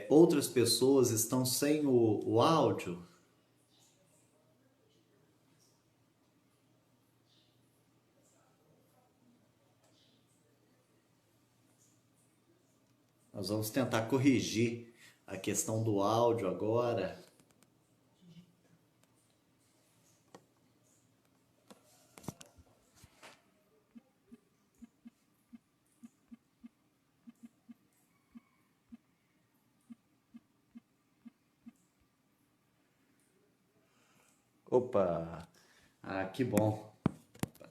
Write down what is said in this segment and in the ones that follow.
outras pessoas estão sem o áudio. Nós vamos tentar corrigir a questão do áudio agora. Opa! Ah, que bom.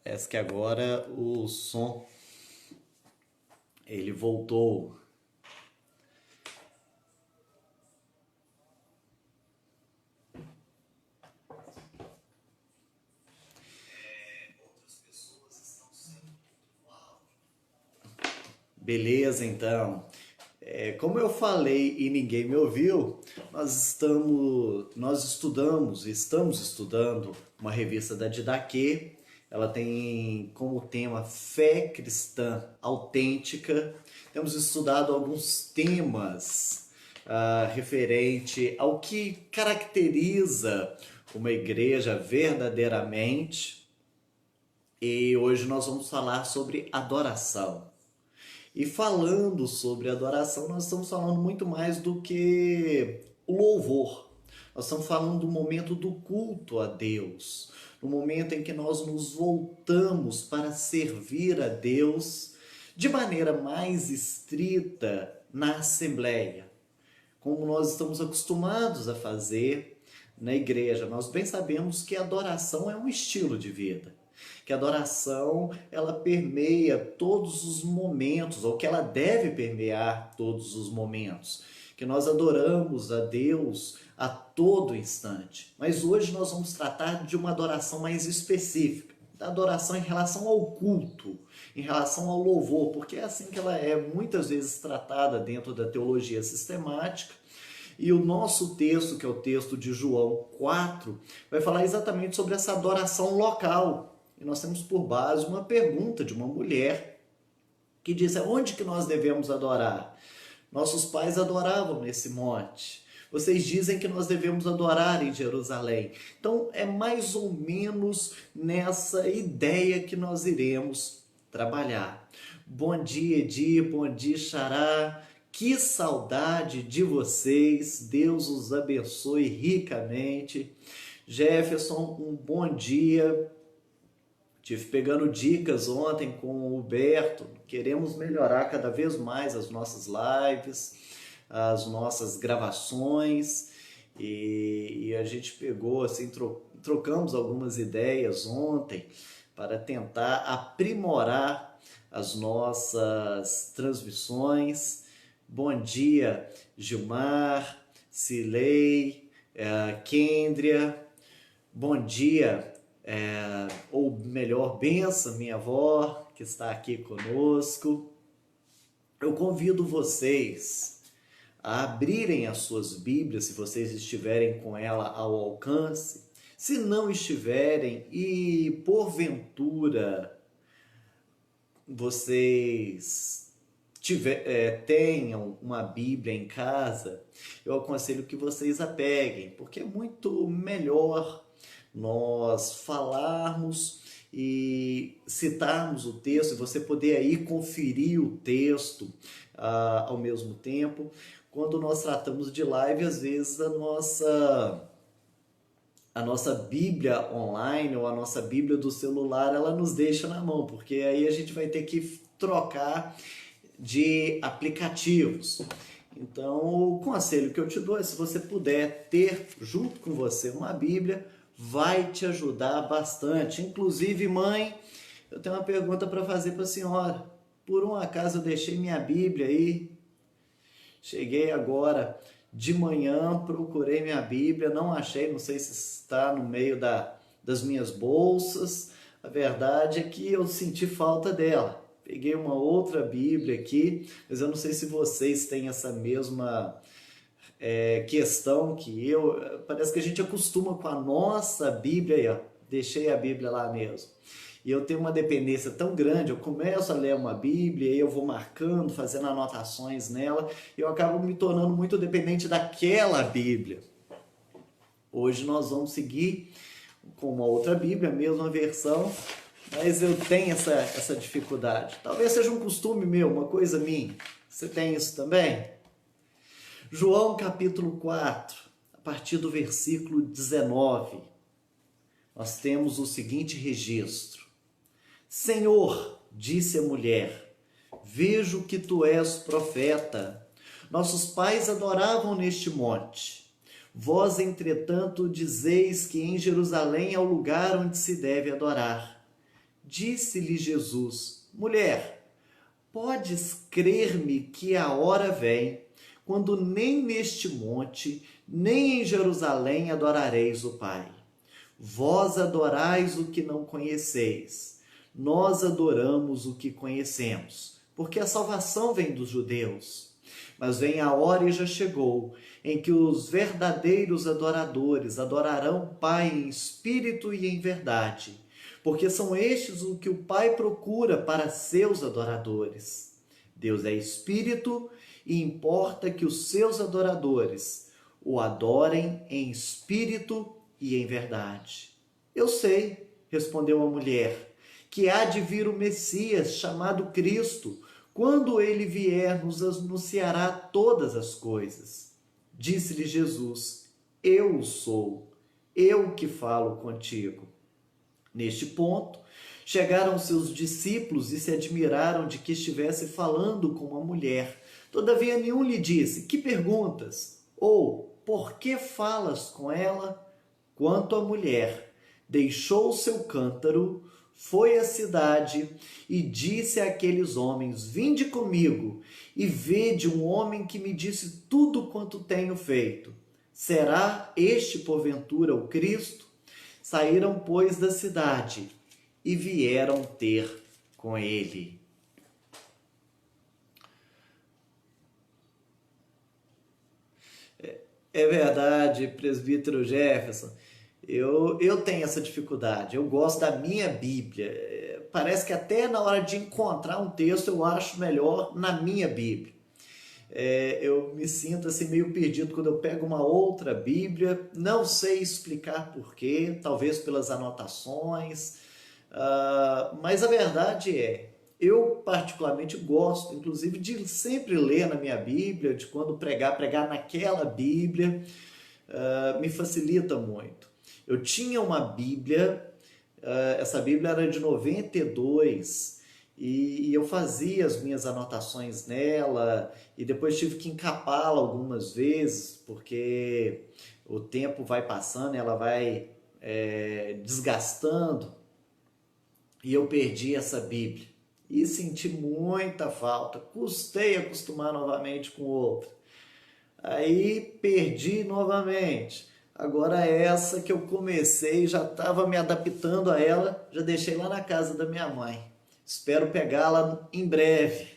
Parece que agora o som ele voltou. Beleza, então. Como eu falei e ninguém me ouviu, nós estamos estudando uma revista da Didaquê. Ela tem como tema Fé Cristã Autêntica. Temos estudado alguns temas referente ao que caracteriza uma igreja verdadeiramente. E hoje nós vamos falar sobre adoração. E falando sobre adoração, nós estamos falando muito mais do que o louvor. Nós estamos falando do momento do culto a Deus, no momento em que nós nos voltamos para servir a Deus de maneira mais estrita na Assembleia, como nós estamos acostumados a fazer na igreja. Nós bem sabemos que a adoração é um estilo de vida, que a adoração ela permeia todos os momentos, ou que ela deve permear todos os momentos, que nós adoramos a Deus a todo instante. Mas hoje nós vamos tratar de uma adoração mais específica, da adoração em relação ao culto, em relação ao louvor, porque é assim que ela é muitas vezes tratada dentro da teologia sistemática. E o nosso texto, que é o texto de João 4, vai falar exatamente sobre essa adoração local. E nós temos por base uma pergunta de uma mulher que diz: onde que nós devemos adorar? Nossos pais adoravam nesse monte. Vocês dizem que nós devemos adorar em Jerusalém. Então é mais ou menos nessa ideia que nós iremos trabalhar. Bom dia, Edi, bom dia, Xará. Que saudade de vocês. Deus os abençoe ricamente. Jefferson, um bom dia. Tive pegando dicas ontem com o Huberto. Queremos melhorar cada vez mais as nossas lives, as nossas gravações. E a gente pegou, assim, trocamos algumas ideias ontem para tentar aprimorar as nossas transmissões. Bom dia, Gilmar, Cilei, Kendria. Bom dia. Ou melhor, benção, minha avó, que está aqui conosco. Eu convido vocês a abrirem as suas Bíblias, se vocês estiverem com ela ao alcance. Se não estiverem e porventura vocês tenham uma Bíblia em casa, eu aconselho que vocês a peguem, porque é muito melhor nós falarmos e citarmos o texto, e você poder aí conferir o texto ao mesmo tempo. Quando nós tratamos de live, às vezes a nossa Bíblia online ou a nossa Bíblia do celular, ela nos deixa na mão, porque aí a gente vai ter que trocar de aplicativos. Então, o conselho que eu te dou é: se você puder ter junto com você uma Bíblia, vai te ajudar bastante. Inclusive, mãe, eu tenho uma pergunta para fazer para a senhora. Por um acaso eu deixei minha Bíblia aí. Cheguei agora de manhã, procurei minha Bíblia, não achei, não sei se está no meio das minhas bolsas. A verdade é que eu senti falta dela. Peguei uma outra Bíblia aqui, mas eu não sei se vocês têm essa mesma questão que eu. Parece que a gente acostuma com a nossa Bíblia aí, ó. Deixei a Bíblia lá mesmo. e eu tenho uma dependência tão grande, eu começo a ler uma Bíblia e eu vou marcando, fazendo anotações nela, e eu acabo me tornando muito dependente daquela Bíblia. Hoje nós vamos seguir com uma outra Bíblia, a mesma versão, mas eu tenho essa dificuldade. Talvez seja um costume meu, uma coisa minha. Você tem isso também? João capítulo 4, a partir do versículo 19, nós temos o seguinte registro. Senhor, disse a mulher, vejo que tu és profeta. Nossos pais adoravam neste monte. Vós, entretanto, dizeis que em Jerusalém é o lugar onde se deve adorar. Disse-lhe Jesus, mulher, podes crer-me que a hora vem, quando nem neste monte, nem em Jerusalém adorareis o Pai. Vós adorais o que não conheceis, nós adoramos o que conhecemos, porque a salvação vem dos judeus. Mas vem a hora e já chegou, em que os verdadeiros adoradores adorarão o Pai em espírito e em verdade, porque são estes o que o Pai procura para seus adoradores. Deus é espírito e importa que os seus adoradores o adorem em espírito e em verdade. Eu sei, respondeu a mulher, que há de vir o Messias, chamado Cristo. Quando ele vier, nos anunciará todas as coisas. Disse-lhe Jesus, eu sou, eu que falo contigo. Neste ponto, chegaram seus discípulos e se admiraram de que estivesse falando com uma mulher. Todavia nenhum lhe disse, que perguntas? Ou, por que falas com ela? Quanto à mulher, deixou o seu cântaro, foi à cidade e disse àqueles homens, vinde comigo e vede um homem que me disse tudo quanto tenho feito. Será este, porventura, o Cristo? Saíram, pois, da cidade e vieram ter com ele. É verdade, presbítero Jefferson. Eu tenho essa dificuldade. Eu gosto da minha Bíblia. Parece que até na hora de encontrar um texto eu acho melhor na minha Bíblia. Eu me sinto assim meio perdido quando eu pego uma outra Bíblia. Não sei explicar porquê, talvez pelas anotações. Mas a verdade eu particularmente gosto, inclusive, de sempre ler na minha Bíblia, de quando pregar naquela Bíblia. Me facilita muito. Eu tinha uma Bíblia, essa Bíblia era de 92, e eu fazia as minhas anotações nela, e depois tive que encapá-la algumas vezes, porque o tempo vai passando, ela vai desgastando, e eu perdi essa Bíblia. E senti muita falta, custei acostumar novamente com outra. Aí perdi novamente. Agora essa que eu comecei, já estava me adaptando a ela, já deixei lá na casa da minha mãe. Espero pegá-la em breve.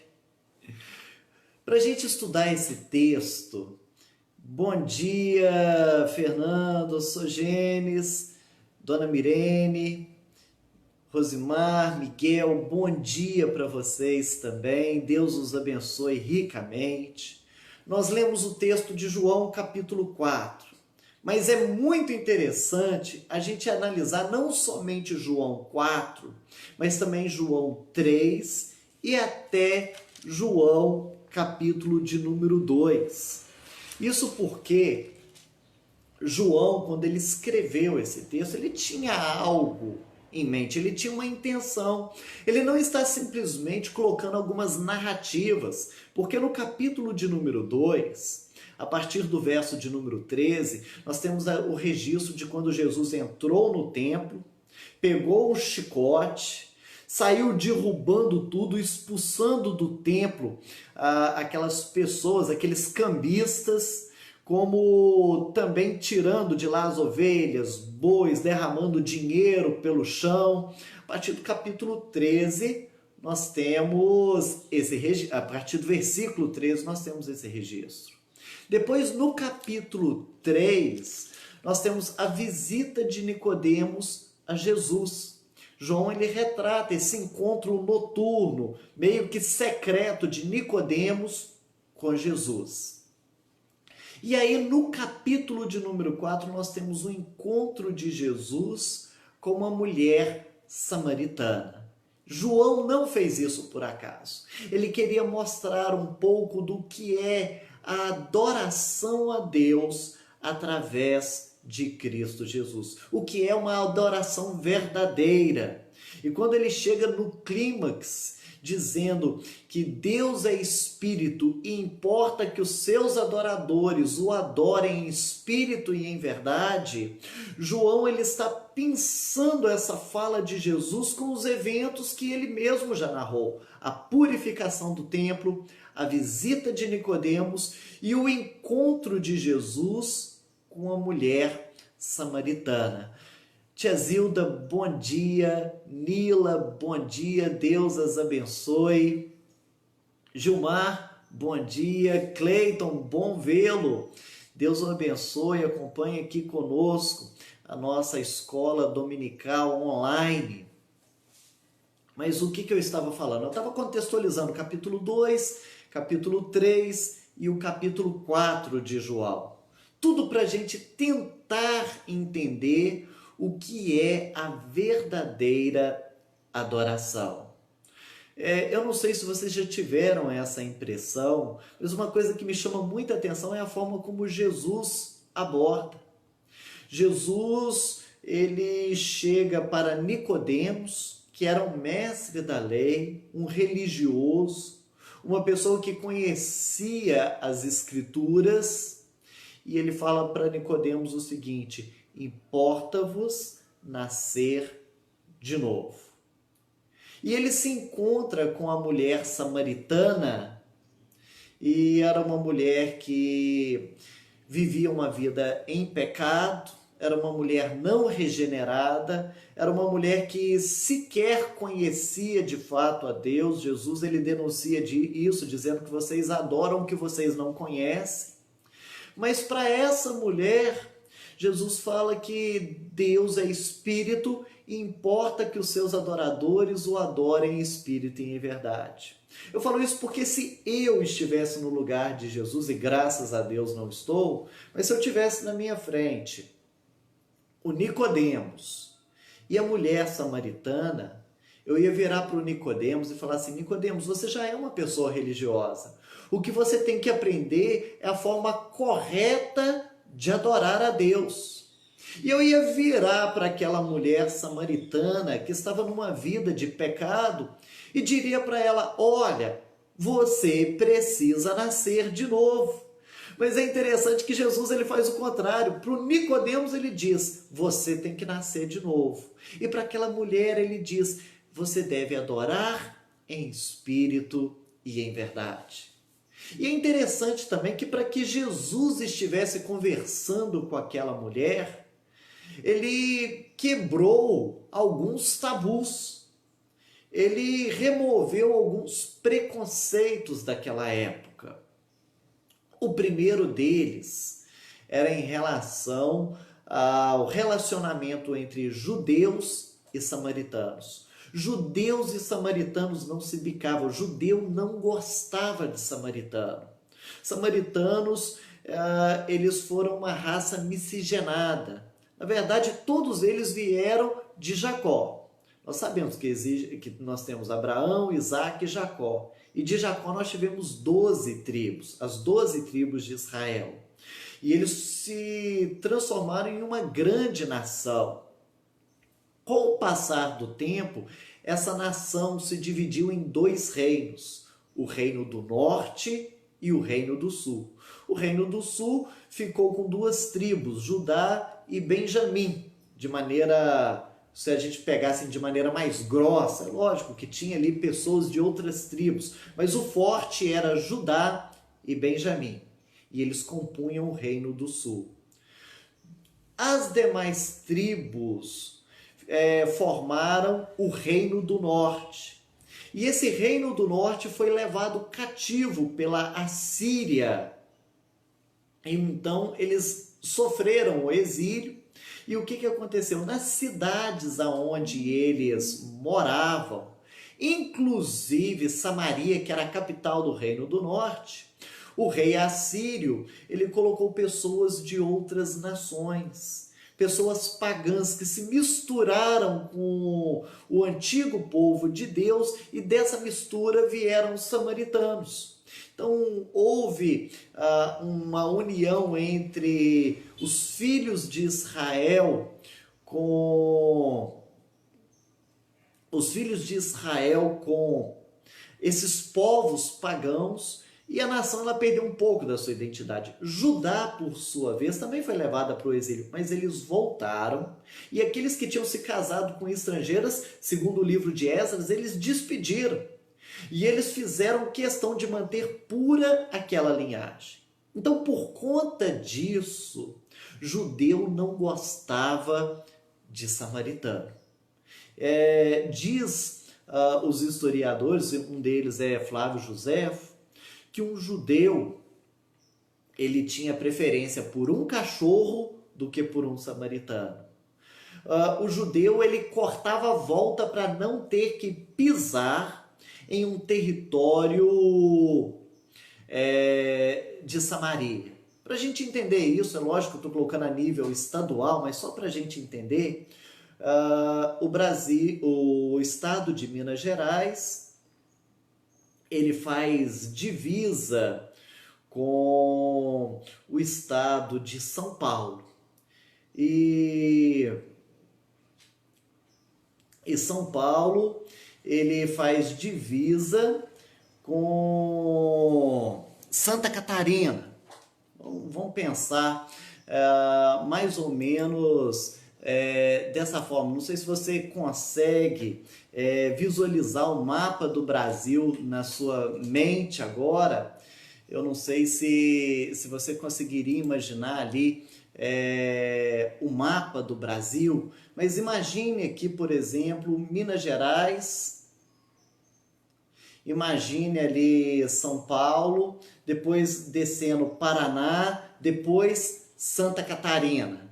Para a gente estudar esse texto, bom dia, Fernando, Sogenes, Dona Mirene, Rosimar, Miguel, bom dia para vocês também. Deus os abençoe ricamente. Nós lemos o texto de João capítulo 4. Mas é muito interessante a gente analisar não somente João 4, mas também João 3 e até João capítulo de número 2. Isso porque João, quando ele escreveu esse texto, ele tinha algo em mente, ele tinha uma intenção. Ele não está simplesmente colocando algumas narrativas, porque no capítulo de número 2, a partir do verso de número 13, nós temos o registro de quando Jesus entrou no templo, pegou um chicote, saiu derrubando tudo, expulsando do templo aquelas pessoas, aqueles cambistas, como também tirando de lá as ovelhas, bois, derramando dinheiro pelo chão. A partir do capítulo 13, nós temos a partir do versículo 13, nós temos esse registro. Depois, no capítulo 3, nós temos a visita de Nicodemos a Jesus. João ele retrata esse encontro noturno, meio que secreto de Nicodemos com Jesus. E aí no capítulo de número 4 nós temos o encontro de Jesus com uma mulher samaritana. João não fez isso por acaso. Ele queria mostrar um pouco do que é a adoração a Deus através de Cristo Jesus. O que é uma adoração verdadeira. E quando ele chega no clímax, dizendo que Deus é espírito e importa que os seus adoradores o adorem em espírito e em verdade, João ele está pensando essa fala de Jesus com os eventos que ele mesmo já narrou: a purificação do templo, a visita de Nicodemos e o encontro de Jesus com a mulher samaritana. Tia Zilda, bom dia. Nila, bom dia. Deus as abençoe. Gilmar, bom dia. Cleiton, bom vê-lo. Deus o abençoe. Acompanhe aqui conosco a nossa escola dominical online. Mas o que eu estava falando? Eu estava contextualizando o capítulo 2, capítulo 3 e o capítulo 4 de João. Tudo para a gente tentar entender o que é a verdadeira adoração. Eu não sei se vocês já tiveram essa impressão, mas uma coisa que me chama muita atenção é a forma como Jesus aborda. Jesus, ele chega para Nicodemos, que era um mestre da lei, um religioso, uma pessoa que conhecia as Escrituras, e ele fala para Nicodemos o seguinte: importa-vos nascer de novo. E ele se encontra com a mulher samaritana, e era uma mulher que vivia uma vida em pecado, era uma mulher não regenerada, era uma mulher que sequer conhecia de fato a Deus. Jesus ele denuncia isso, dizendo que vocês adoram o que vocês não conhecem. Mas para essa mulher, Jesus fala que Deus é espírito e importa que os seus adoradores o adorem em espírito e em verdade. Eu falo isso porque se eu estivesse no lugar de Jesus, e graças a Deus não estou, mas se eu estivesse na minha frente o Nicodemos e a mulher samaritana, eu ia virar para o Nicodemos e falar assim: Nicodemos, você já é uma pessoa religiosa. O que você tem que aprender é a forma correta de adorar a Deus. E eu ia virar para aquela mulher samaritana que estava numa vida de pecado e diria para ela: olha, você precisa nascer de novo. Mas é interessante que Jesus ele faz o contrário. Para o Nicodemos ele diz: você tem que nascer de novo. E para aquela mulher ele diz: você deve adorar em espírito e em verdade. E é interessante também que para que Jesus estivesse conversando com aquela mulher, ele quebrou alguns tabus. Ele removeu alguns preconceitos daquela época. O primeiro deles era em relação ao relacionamento entre judeus e samaritanos. Judeus e samaritanos não se bicavam. Judeu não gostava de samaritano. Samaritanos, eles foram uma raça miscigenada. Na verdade, todos eles vieram de Jacó. Nós sabemos que nós temos Abraão, Isaque e Jacó. E de Jacó nós tivemos 12 tribos, as 12 tribos de Israel. E eles se transformaram em uma grande nação. Com o passar do tempo, essa nação se dividiu em dois reinos: o reino do norte e o reino do sul. O reino do sul ficou com duas tribos, Judá e Benjamim, se a gente pegasse de maneira mais grossa, lógico que tinha ali pessoas de outras tribos, mas o forte era Judá e Benjamim, e eles compunham o reino do sul. As demais tribos formaram o reino do norte, e esse reino do norte foi levado cativo pela Assíria. Então eles sofreram o exílio, E o que que aconteceu? Nas cidades aonde eles moravam, inclusive Samaria, que era a capital do Reino do Norte, o rei assírio, ele colocou pessoas de outras nações, pessoas pagãs que se misturaram com o antigo povo de Deus, e dessa mistura vieram os samaritanos. Então houve uma união entre os filhos de Israel com esses povos pagãos, e a nação ela perdeu um pouco da sua identidade. Judá, por sua vez, também foi levada para o exílio, mas eles voltaram, e aqueles que tinham se casado com estrangeiras, segundo o livro de Esdras, eles despediram. E eles fizeram questão de manter pura aquela linhagem. Então, por conta disso, judeu não gostava de samaritano. Diz os historiadores, um deles é Flávio Joséfo, que um judeu ele tinha preferência por um cachorro do que por um samaritano. O judeu ele cortava a volta para não ter que pisar em um território de Samaria. Para a gente entender isso, é lógico que eu estou colocando a nível estadual, mas só para a gente entender, o estado de Minas Gerais, ele faz divisa com o estado de São Paulo. E São Paulo, ele faz divisa com Santa Catarina. Vamos pensar mais ou menos dessa forma. Não sei se você consegue visualizar o mapa do Brasil na sua mente agora. Eu não sei se você conseguiria imaginar ali o mapa do Brasil, mas imagine aqui, por exemplo, Minas Gerais, imagine ali São Paulo, depois descendo Paraná, depois Santa Catarina.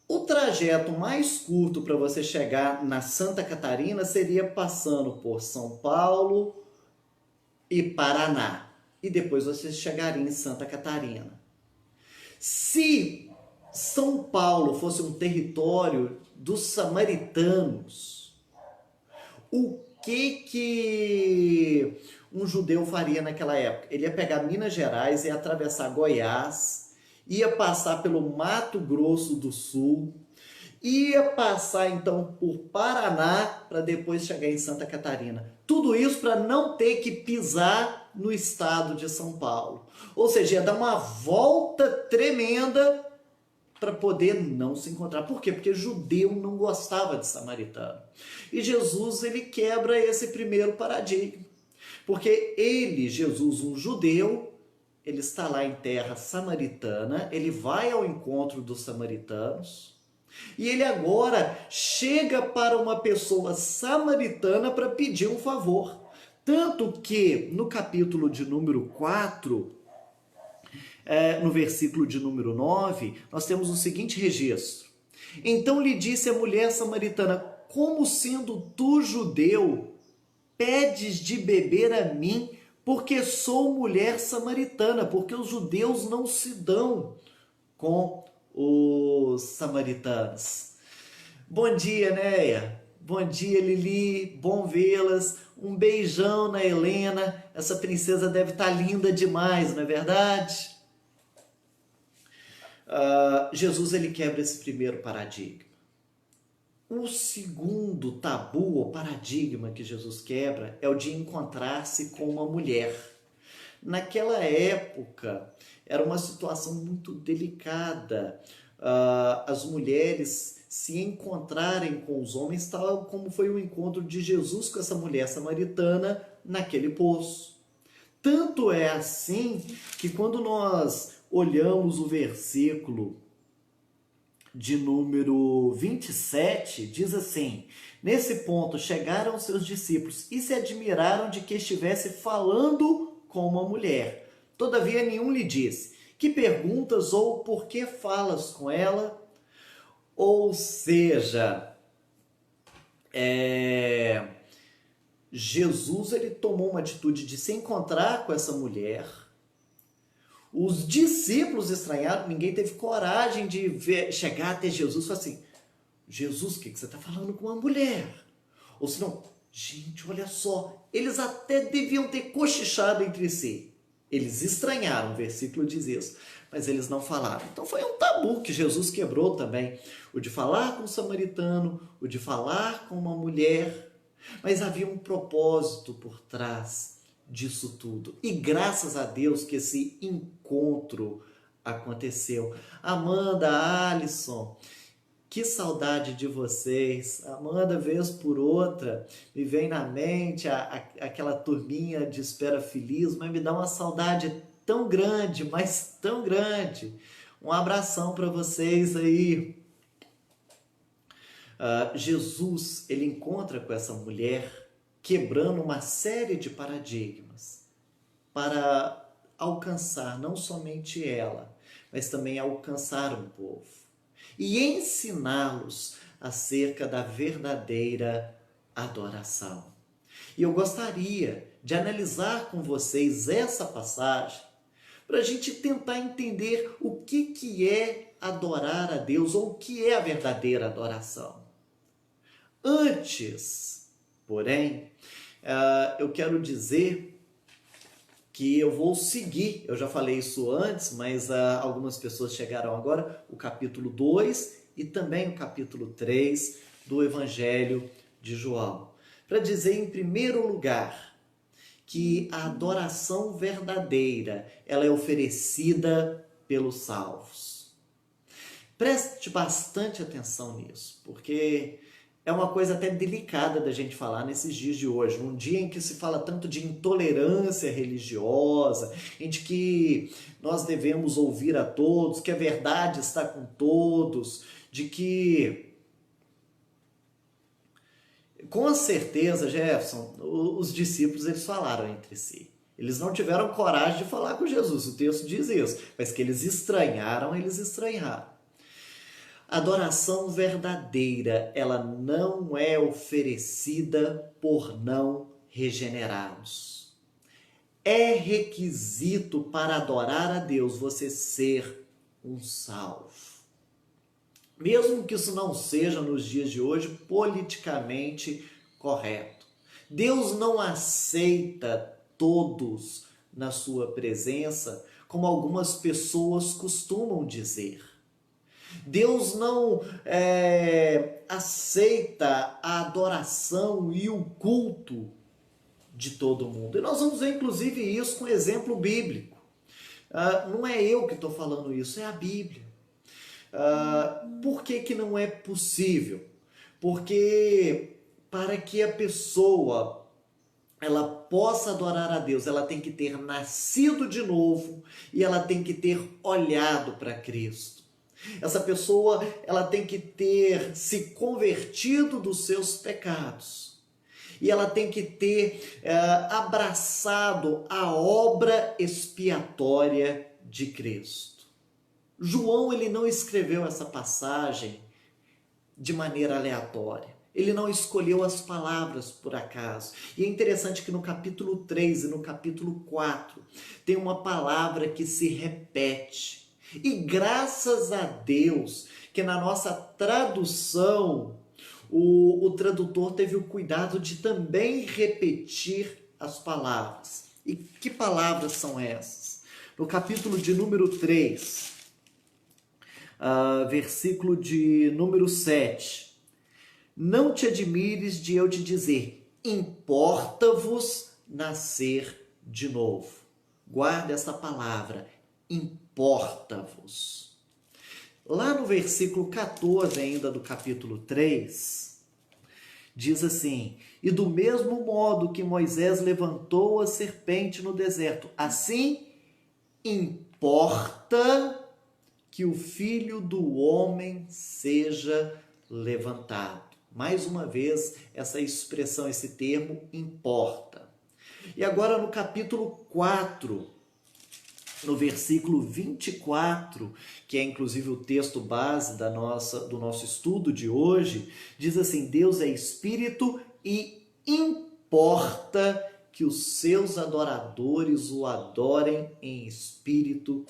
O trajeto mais curto para você chegar na Santa Catarina seria passando por São Paulo e Paraná, e depois você chegaria em Santa Catarina. Se São Paulo fosse um território dos samaritanos, o que um judeu faria naquela época? Ele ia pegar Minas Gerais, ia atravessar Goiás, ia passar pelo Mato Grosso do Sul, ia passar então por Paraná para depois chegar em Santa Catarina. Tudo isso para não ter que pisar no estado de São Paulo. Ou seja, ia dar uma volta tremenda para poder não se encontrar. Por quê? Porque judeu não gostava de samaritano. E Jesus, ele quebra esse primeiro paradigma. Porque ele, Jesus, um judeu, ele está lá em terra samaritana, ele vai ao encontro dos samaritanos, e ele agora chega para uma pessoa samaritana para pedir um favor. Tanto que no capítulo de número 4, no versículo de número 9, nós temos o seguinte registro. Então lhe disse a mulher samaritana: como sendo tu judeu, pedes de beber a mim, porque sou mulher samaritana? Porque os judeus não se dão com os samaritanos. Bom dia, Néia. Bom dia, Lili. Bom vê-las. Um beijão na Helena. Essa princesa deve estar linda demais, não é verdade? Jesus, ele quebra esse primeiro paradigma. O segundo tabu ou paradigma que Jesus quebra é o de encontrar-se com uma mulher. Naquela época, era uma situação muito delicada. As mulheres se encontrarem com os homens, tal como foi o encontro de Jesus com essa mulher samaritana naquele poço. Tanto é assim que quando nós olhamos o versículo de número 27, diz assim: nesse ponto chegaram seus discípulos e se admiraram de que estivesse falando com uma mulher. Todavia nenhum lhe disse: que perguntas ou por que falas com ela? Ou seja, Jesus ele tomou uma atitude de se encontrar com essa mulher. Os discípulos estranharam, ninguém teve coragem de chegar até Jesus e falar assim, Jesus, o que você está falando com uma mulher? Ou senão, gente, olha só, eles até deviam ter cochichado entre si. Eles estranharam, o versículo diz isso, mas eles não falaram. Então foi um tabu que Jesus quebrou também, o de falar com o samaritano, o de falar com uma mulher, mas havia um propósito por trás disso tudo. E graças a Deus que esse encontro aconteceu. Amanda, Alisson, que saudade de vocês. Amanda, vez por outra, me vem na mente aquela turminha de Espera Feliz, mas me dá uma saudade tão grande, mas tão grande. Um abração para vocês aí. Jesus, ele encontra com essa mulher quebrando uma série de paradigmas para alcançar não somente ela, mas também alcançar um povo e ensiná-los acerca da verdadeira adoração. E eu gostaria de analisar com vocês essa passagem para a gente tentar entender o que é adorar a Deus ou o que é a verdadeira adoração. Antes, porém, eu quero dizer que eu vou seguir, eu já falei isso antes, mas algumas pessoas chegaram agora, o capítulo 2 e também o capítulo 3 do Evangelho de João. Para dizer, em primeiro lugar, que a adoração verdadeira, ela é oferecida pelos salvos. Preste bastante atenção nisso, porque é uma coisa até delicada da gente falar nesses dias de hoje, num dia em que se fala tanto de intolerância religiosa, em que nós devemos ouvir a todos, que a verdade está com todos, de que, com certeza, Jefferson, os discípulos eles falaram entre si. Eles não tiveram coragem de falar com Jesus, o texto diz isso, mas que eles estranharam, eles estranharam. A adoração verdadeira, ela não é oferecida por não regenerados. É requisito para adorar a Deus você ser um salvo. Mesmo que isso não seja nos dias de hoje politicamente correto. Deus não aceita todos na sua presença, como algumas pessoas costumam dizer. Deus não aceita a adoração e o culto de todo mundo. E nós vamos ver, inclusive, isso com exemplo bíblico. Não é eu que estou falando isso, é a Bíblia. Por que não é possível? Porque para que a pessoa ela possa adorar a Deus, ela tem que ter nascido de novo e ela tem que ter olhado para Cristo. Essa pessoa, ela tem que ter se convertido dos seus pecados. E ela tem que ter abraçado a obra expiatória de Cristo. João, ele não escreveu essa passagem de maneira aleatória. Ele não escolheu as palavras por acaso. E é interessante que no capítulo 3 e no capítulo 4 tem uma palavra que se repete. E graças a Deus que na nossa tradução o tradutor teve o cuidado de também repetir as palavras. E que palavras são essas? No capítulo de número 3, versículo de número 7. Não te admires de eu te dizer, importa-vos nascer de novo. Guarda essa palavra, importa-vos. Lá no versículo 14 ainda do capítulo 3, diz assim, e do mesmo modo que Moisés levantou a serpente no deserto, assim importa que o Filho do Homem seja levantado. Mais uma vez, essa expressão, esse termo, importa. E agora no capítulo 4, no versículo 24, que é inclusive o texto base do nosso estudo de hoje, diz assim: Deus é espírito e importa que os seus adoradores o adorem em espírito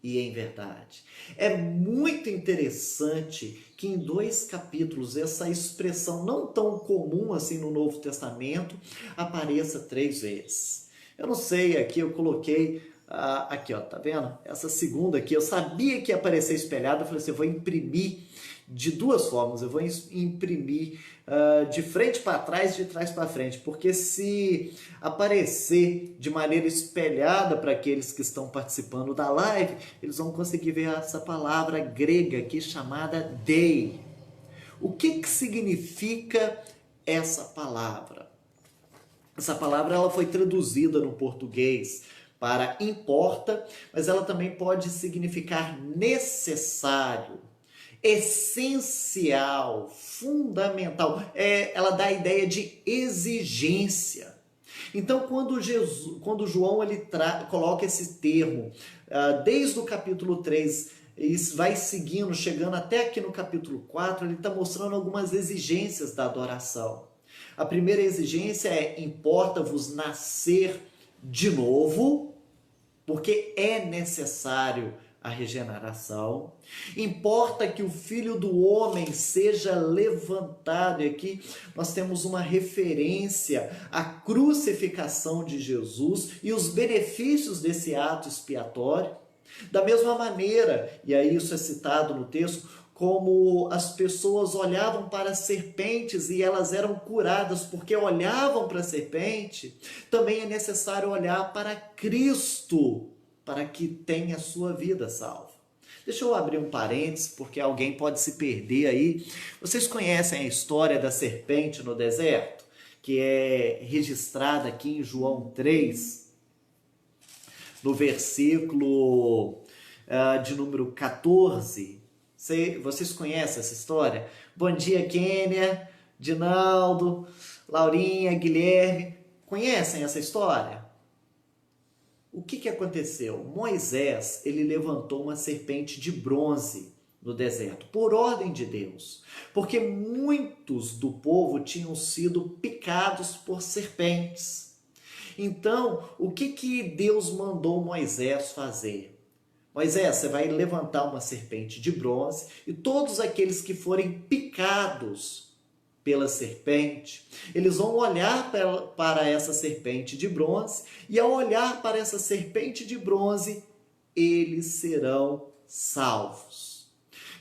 e em verdade. É muito interessante que em 2 capítulos essa expressão não tão comum assim no Novo Testamento apareça 3 vezes. Eu não sei, aqui eu coloquei aqui, ó, tá vendo? Essa segunda aqui, eu sabia que ia aparecer espelhada, eu falei assim, eu vou imprimir de 2 formas, eu vou imprimir de frente para trás, de trás para frente, porque se aparecer de maneira espelhada para aqueles que estão participando da live, eles vão conseguir ver essa palavra grega aqui chamada dei. O que significa essa palavra? Essa palavra ela foi traduzida no português para importa, mas ela também pode significar necessário, essencial, fundamental. Ela dá a ideia de exigência. Então, quando João ele coloca esse termo, desde o capítulo 3, e vai seguindo, chegando até aqui no capítulo 4, ele está mostrando algumas exigências da adoração. A primeira exigência é: importa-vos nascer de novo, porque é necessário a regeneração. Importa que o Filho do Homem seja levantado. E aqui nós temos uma referência à crucificação de Jesus e os benefícios desse ato expiatório. Da mesma maneira, e aí isso é citado no texto, como as pessoas olhavam para as serpentes e elas eram curadas porque olhavam para a serpente, também é necessário olhar para Cristo para que tenha a sua vida salva. Deixa eu abrir um parênteses, porque alguém pode se perder aí. Vocês conhecem a história da serpente no deserto, que é registrada aqui em João 3, no versículo de número 14. Vocês conhecem essa história? Bom dia, Kênia, Dinaldo, Laurinha, Guilherme. Conhecem essa história? O que aconteceu? Moisés, ele levantou uma serpente de bronze no deserto, por ordem de Deus, porque muitos do povo tinham sido picados por serpentes. Então, o que Deus mandou Moisés fazer? Moisés, você vai levantar uma serpente de bronze e todos aqueles que forem picados pela serpente, eles vão olhar para essa serpente de bronze e ao olhar para essa serpente de bronze, eles serão salvos.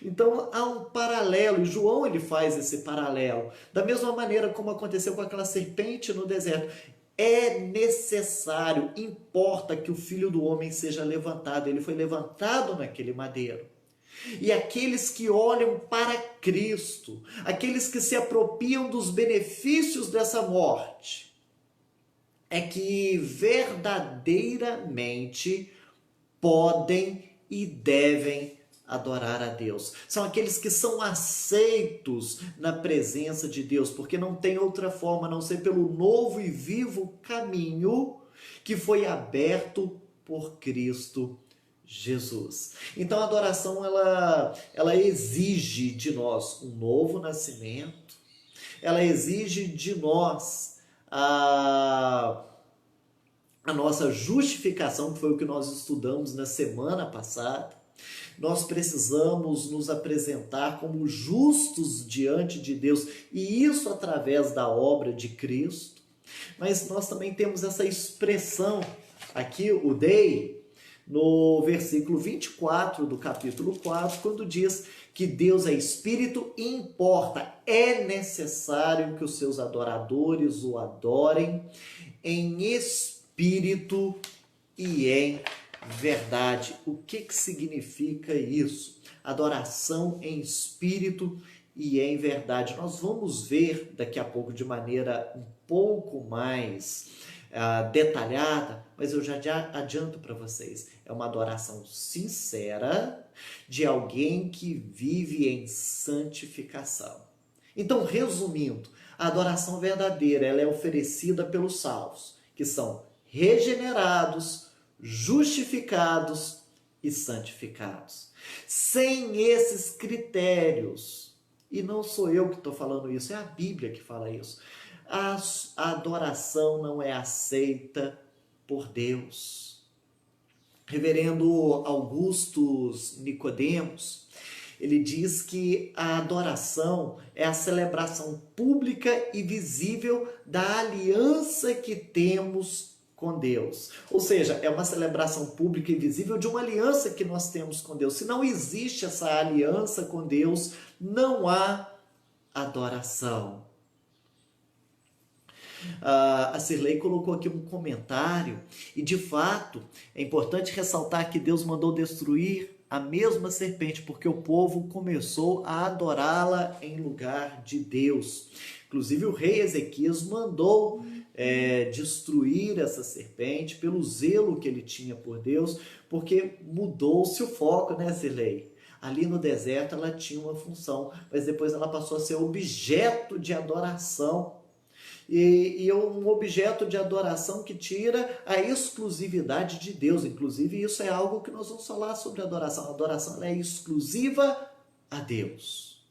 Então há um paralelo, e João ele faz esse paralelo, da mesma maneira como aconteceu com aquela serpente no deserto. É necessário, importa que o Filho do Homem seja levantado. Ele foi levantado naquele madeiro. E aqueles que olham para Cristo, aqueles que se apropriam dos benefícios dessa morte, é que verdadeiramente podem e devem adorar a Deus. São aqueles que são aceitos na presença de Deus, porque não tem outra forma a não ser pelo novo e vivo caminho que foi aberto por Cristo Jesus. Então a adoração ela exige de nós um novo nascimento, ela exige de nós a nossa justificação, que foi o que nós estudamos na semana passada. Nós precisamos nos apresentar como justos diante de Deus, e isso através da obra de Cristo. Mas nós também temos essa expressão aqui, o dei, no versículo 24 do capítulo 4, quando diz que Deus é espírito e importa, é necessário que os seus adoradores o adorem em espírito e em verdade. O que significa isso? Adoração em espírito e em verdade. Nós vamos ver daqui a pouco de maneira um pouco mais detalhada, mas eu já adianto para vocês, é uma adoração sincera de alguém que vive em santificação. Então, resumindo, a adoração verdadeira ela é oferecida pelos salvos, que são regenerados, justificados e santificados. Sem esses critérios, e não sou eu que estou falando isso, é a Bíblia que fala isso, a adoração não é aceita por Deus. Reverendo Augustus Nicodemos, ele diz que a adoração é a celebração pública e visível da aliança que temos com Deus. Ou seja, é uma celebração pública e visível de uma aliança que nós temos com Deus. Se não existe essa aliança com Deus, não há adoração. A Cirlei colocou aqui um comentário e, de fato, é importante ressaltar que Deus mandou destruir a mesma serpente, porque o povo começou a adorá-la em lugar de Deus. Inclusive, o rei Ezequias mandou destruir essa serpente pelo zelo que ele tinha por Deus, porque mudou-se o foco, né, Cirlei? Ali no deserto ela tinha uma função, mas depois ela passou a ser objeto de adoração. E é um objeto de adoração que tira a exclusividade de Deus. Inclusive, isso é algo que nós vamos falar sobre adoração. A adoração ela é exclusiva a Deus.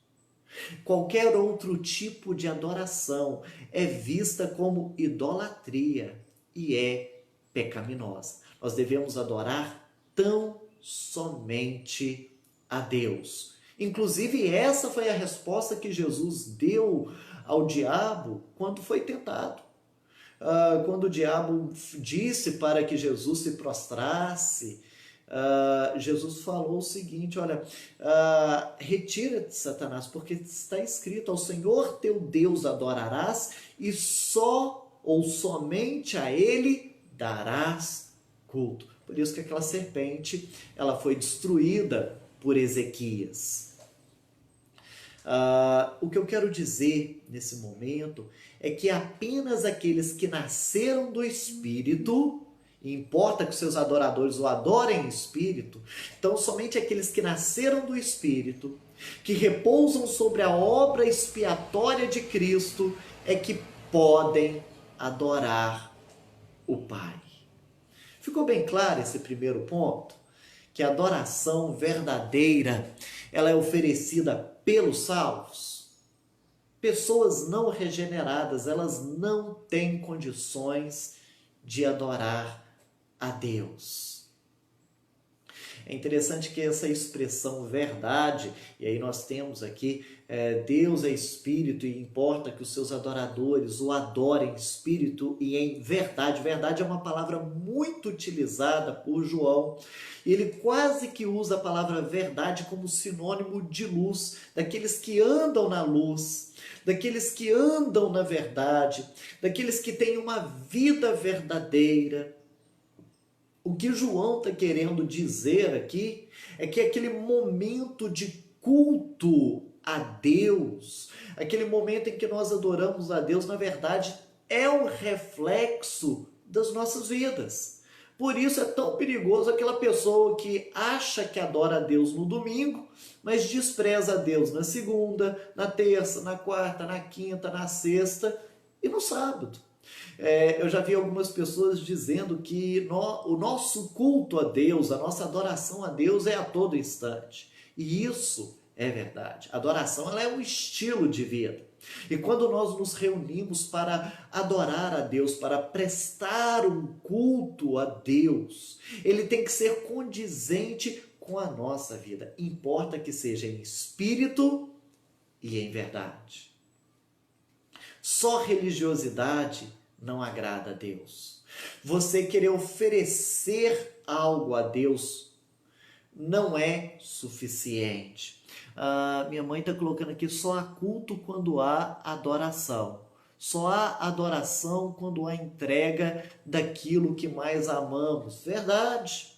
Qualquer outro tipo de adoração é vista como idolatria e é pecaminosa. Nós devemos adorar tão somente a Deus. Inclusive, essa foi a resposta que Jesus deu ao diabo quando foi tentado. Quando o diabo disse para que Jesus se prostrasse, Jesus falou o seguinte: olha, retira-te, Satanás, porque está escrito: ao Senhor teu Deus adorarás e só ou somente a Ele darás culto. Por isso que aquela serpente ela foi destruída por Ezequias. O que eu quero dizer nesse momento é que apenas aqueles que nasceram do Espírito, e importa que os seus adoradores o adorem em Espírito, então somente aqueles que nasceram do Espírito, que repousam sobre a obra expiatória de Cristo, é que podem adorar o Pai. Ficou bem claro esse primeiro ponto? Que a adoração verdadeira, ela é oferecida pelos salvos. Pessoas não regeneradas, elas não têm condições de adorar a Deus. É interessante que essa expressão verdade, e aí nós temos aqui, Deus é Espírito e importa que os seus adoradores o adorem em Espírito e em verdade. Verdade é uma palavra muito utilizada por João. E ele quase que usa a palavra verdade como sinônimo de luz, daqueles que andam na luz, daqueles que andam na verdade, daqueles que têm uma vida verdadeira. O que João está querendo dizer aqui é que aquele momento de culto a Deus, aquele momento em que nós adoramos a Deus, na verdade, é um reflexo das nossas vidas. Por isso é tão perigoso aquela pessoa que acha que adora a Deus no domingo, mas despreza a Deus na segunda, na terça, na quarta, na quinta, na sexta e no sábado. Eu já vi algumas pessoas dizendo que o nosso culto a Deus, a nossa adoração a Deus é a todo instante. E isso é verdade. A adoração ela é um estilo de vida. E quando nós nos reunimos para adorar a Deus, para prestar um culto a Deus, ele tem que ser condizente com a nossa vida. Importa que seja em espírito e em verdade. Só religiosidade não agrada a Deus. Você querer oferecer algo a Deus não é suficiente. Minha mãe está colocando aqui: só há culto quando há adoração. Só há adoração quando há entrega daquilo que mais amamos. Verdade.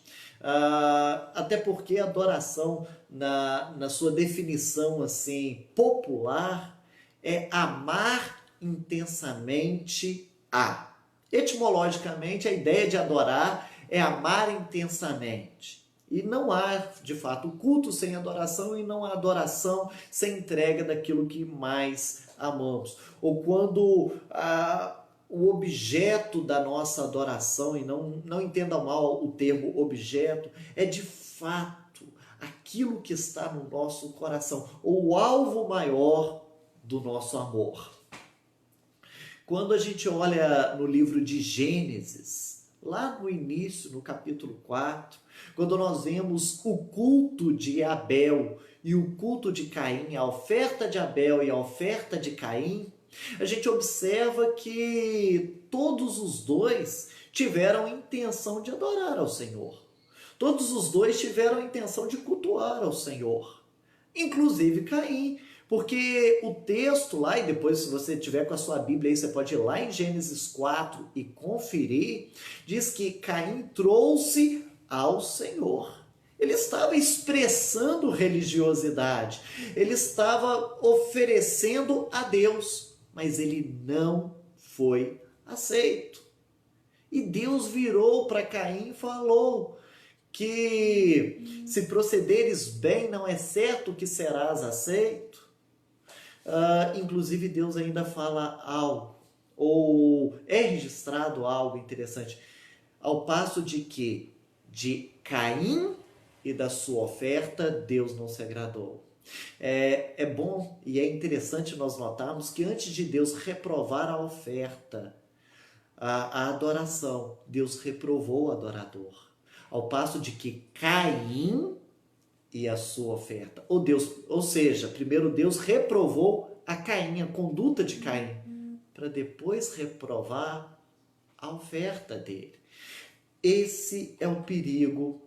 Até porque a adoração, na sua definição assim popular, é amar intensamente a. Etimologicamente, a ideia de adorar é amar intensamente. E não há, de fato, culto sem adoração e não há adoração sem entrega daquilo que mais amamos. Ou quando o objeto da nossa adoração, e não entenda mal o termo objeto, é de fato aquilo que está no nosso coração, ou o alvo maior do nosso amor. Quando a gente olha no livro de Gênesis, lá no início, no capítulo 4, quando nós vemos o culto de Abel e o culto de Caim, a oferta de Abel e a oferta de Caim, a gente observa que todos os dois tiveram intenção de adorar ao Senhor. Todos os dois tiveram a intenção de cultuar ao Senhor. Inclusive Caim, porque o texto lá, e depois se você tiver com a sua Bíblia aí, você pode ir lá em Gênesis 4 e conferir, diz que Caim trouxe ao Senhor. Ele estava expressando religiosidade, ele estava oferecendo a Deus, mas ele não foi aceito. E Deus virou para Caim e falou que se procederes bem, não é certo que serás aceito. Inclusive Deus ainda fala algo, ou é registrado algo interessante, ao passo de que de Caim e da sua oferta Deus não se agradou. É bom e é interessante nós notarmos que antes de Deus reprovar a oferta, a adoração, Deus reprovou o adorador. Ao passo de que Caim e a sua oferta, ou seja, primeiro Deus reprovou a Caim, a conduta de Caim, para depois reprovar a oferta dele. Esse é o perigo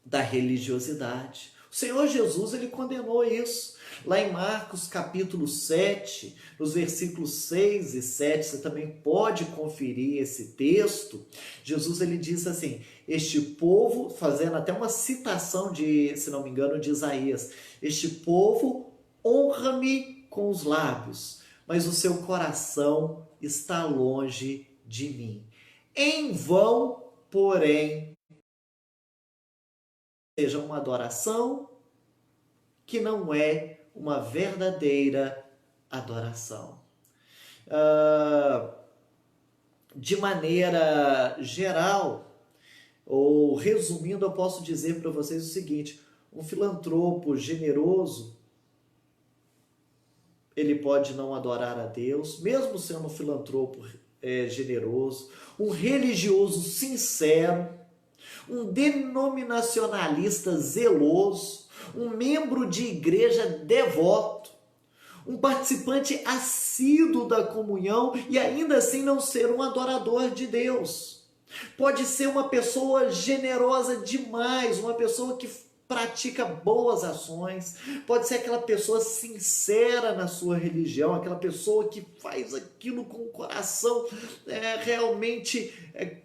da religiosidade. O Senhor Jesus, ele condenou isso. Lá em Marcos capítulo 7, nos versículos 6 e 7, você também pode conferir esse texto. Jesus, ele diz assim, este povo, fazendo até uma citação de, se não me engano, de Isaías, este povo honra-me com os lábios, mas o seu coração está longe de mim. Em vão, porém, seja uma adoração que não é uma verdadeira adoração. De maneira geral, ou resumindo, eu posso dizer para vocês o seguinte, um filantropo generoso, ele pode não adorar a Deus, mesmo sendo um filantropo generoso, um religioso sincero, um denominacionalista zeloso, um membro de igreja devoto, um participante assíduo da comunhão e ainda assim não ser um adorador de Deus. Pode ser uma pessoa generosa demais, uma pessoa que pratica boas ações, pode ser aquela pessoa sincera na sua religião, aquela pessoa que faz aquilo com o coração realmente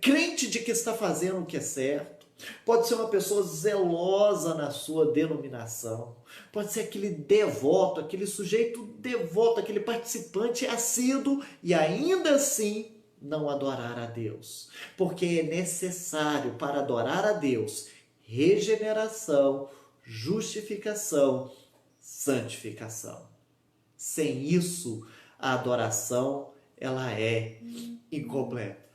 crente de que está fazendo o que é certo. Pode ser uma pessoa zelosa na sua denominação. Pode ser aquele devoto, aquele sujeito devoto, aquele participante assíduo e ainda assim não adorar a Deus. Porque é necessário para adorar a Deus regeneração, justificação, santificação. Sem isso, a adoração ela é incompleta.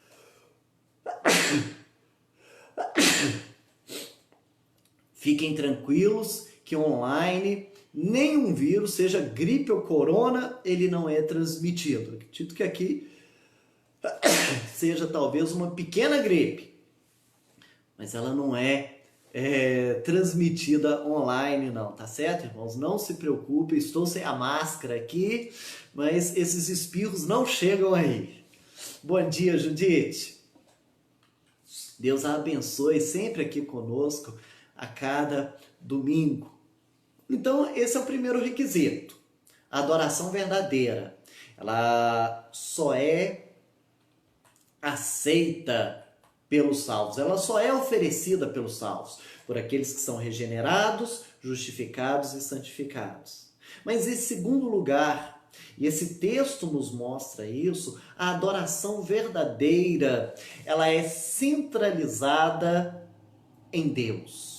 Fiquem tranquilos que online nenhum vírus, seja gripe ou corona, ele não é transmitido. Acredito que aqui seja talvez uma pequena gripe, mas ela não é transmitida online não, tá certo, irmãos? Não se preocupem, estou sem a máscara aqui, mas esses espirros não chegam aí. Bom dia, Judite. Deus a abençoe sempre aqui conosco a cada domingo. Então, esse é o primeiro requisito. A adoração verdadeira. Ela só é aceita pelos salvos. Ela só é oferecida pelos salvos, por aqueles que são regenerados, justificados e santificados. Mas em segundo lugar, e esse texto nos mostra isso, a adoração verdadeira, ela é centralizada em Deus.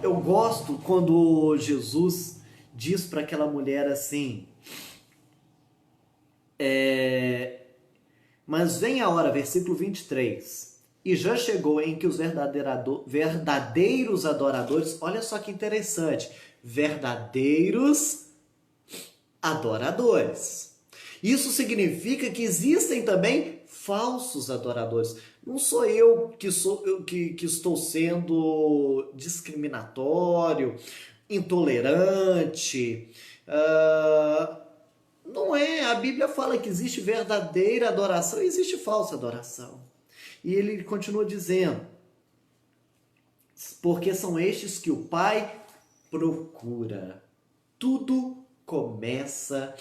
Eu gosto quando Jesus diz para aquela mulher assim, Mas vem a hora, versículo 23, e já chegou em que os verdadeiros adoradores, olha só que interessante, verdadeiros adoradores. Isso significa que existem também falsos adoradores. Não sou eu que estou sendo discriminatório, intolerante. Não é. A Bíblia fala que existe verdadeira adoração e existe falsa adoração. E ele continua dizendo, porque são estes que o Pai procura. Tudo começa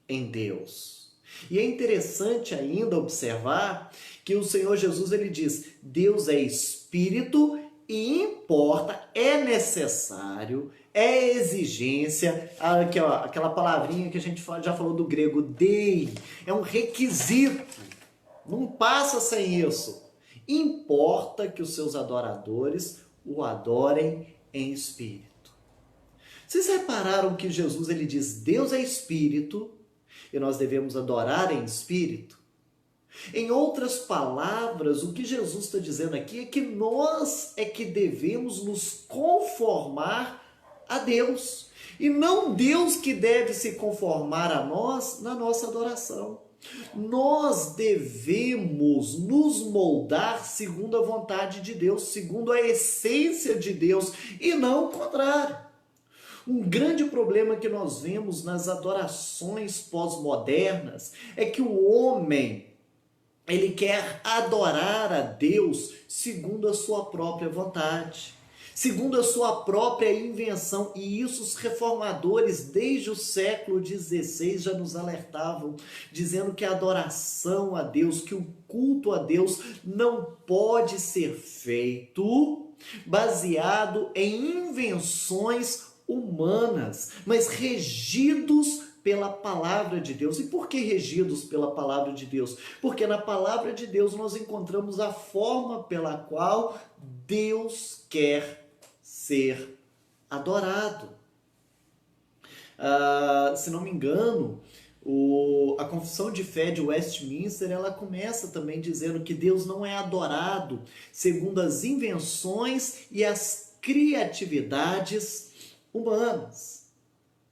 em Deus. E é interessante ainda observar que o Senhor Jesus ele diz, Deus é Espírito e importa, é necessário, é exigência, aquela palavrinha que a gente já falou do grego, dei, é um requisito, não passa sem isso. Importa que os seus adoradores o adorem em espírito. Vocês repararam que Jesus ele diz, Deus é Espírito, e nós devemos adorar em espírito? Em outras palavras, o que Jesus está dizendo aqui é que nós é que devemos nos conformar a Deus. E não Deus que deve se conformar a nós na nossa adoração. Nós devemos nos moldar segundo a vontade de Deus, segundo a essência de Deus, e não o contrário. Um grande problema que nós vemos nas adorações pós-modernas é que o homem, ele quer adorar a Deus segundo a sua própria vontade, segundo a sua própria invenção. E isso os reformadores, desde o século XVI, já nos alertavam, dizendo que a adoração a Deus, que o culto a Deus não pode ser feito baseado em invenções humanas, mas regidos pela palavra de Deus. E por que regidos pela palavra de Deus? Porque na palavra de Deus nós encontramos a forma pela qual Deus quer ser adorado. Se não me engano, a Confissão de Fé de Westminster, ela começa também dizendo que Deus não é adorado segundo as invenções e as criatividades humanas.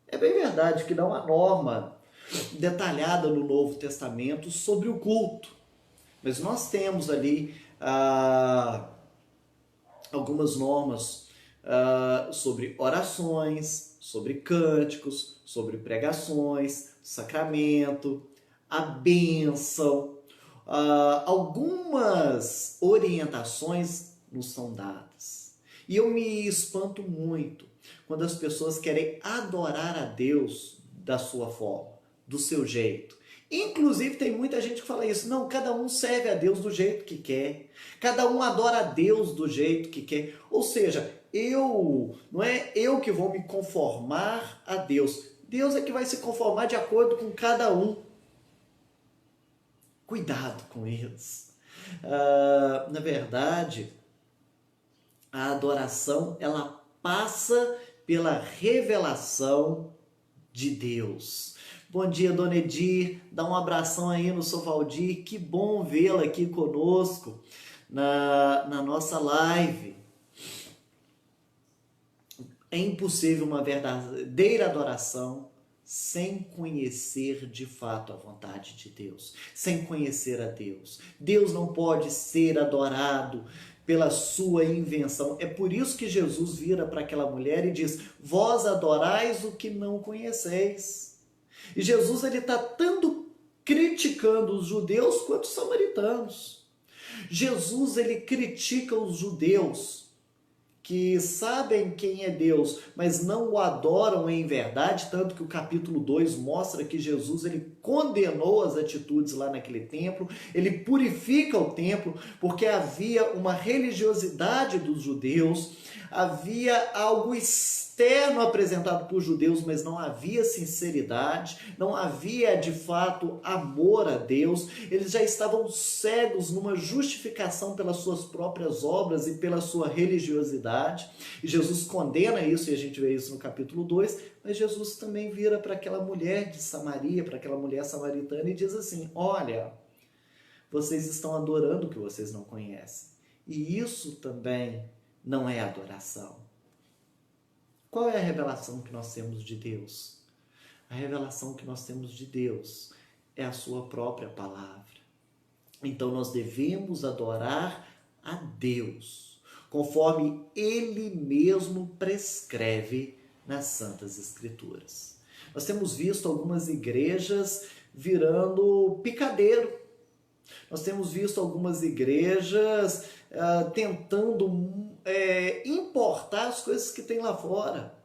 É bem verdade que dá uma norma detalhada no Novo Testamento sobre o culto, mas nós temos ali algumas normas sobre orações, sobre cânticos, sobre pregações, sacramento, a bênção. Algumas orientações nos são dadas. E eu me espanto muito quando as pessoas querem adorar a Deus da sua forma, do seu jeito. Inclusive tem muita gente que fala isso, não, cada um serve a Deus do jeito que quer, cada um adora a Deus do jeito que quer, ou seja, não é eu que vou me conformar a Deus, Deus é que vai se conformar de acordo com cada um. Cuidado com isso. Na verdade, a adoração, ela passa pela revelação de Deus. Bom dia, Dona Edir, dá um abração aí no seu Valdir, que bom vê-la aqui conosco na nossa live. É impossível uma verdadeira adoração sem conhecer de fato a vontade de Deus, sem conhecer a Deus. Deus não pode ser adorado pela sua invenção. É por isso que Jesus vira para aquela mulher e diz, vós adorais o que não conheceis. E Jesus está tanto criticando os judeus quanto os samaritanos. Jesus ele critica os judeus que sabem quem é Deus, mas não o adoram em verdade, tanto que o capítulo 2 mostra que Jesus ele condenou as atitudes lá naquele templo, ele purifica o templo, porque havia uma religiosidade dos judeus, havia algo estranho externo apresentado por judeus, mas não havia sinceridade, não havia de fato amor a Deus. Eles já estavam cegos numa justificação pelas suas próprias obras e pela sua religiosidade. E Jesus condena isso, e a gente vê isso no capítulo 2, mas Jesus também vira para aquela mulher de Samaria, para aquela mulher samaritana, e diz assim: olha, vocês estão adorando o que vocês não conhecem. E isso também não é adoração. Qual é a revelação que nós temos de Deus? A revelação que nós temos de Deus é a sua própria palavra. Então nós devemos adorar a Deus, conforme Ele mesmo prescreve nas Santas Escrituras. Nós temos visto algumas igrejas virando picadeiro. Nós temos visto algumas igrejas tentando importar as coisas que tem lá fora.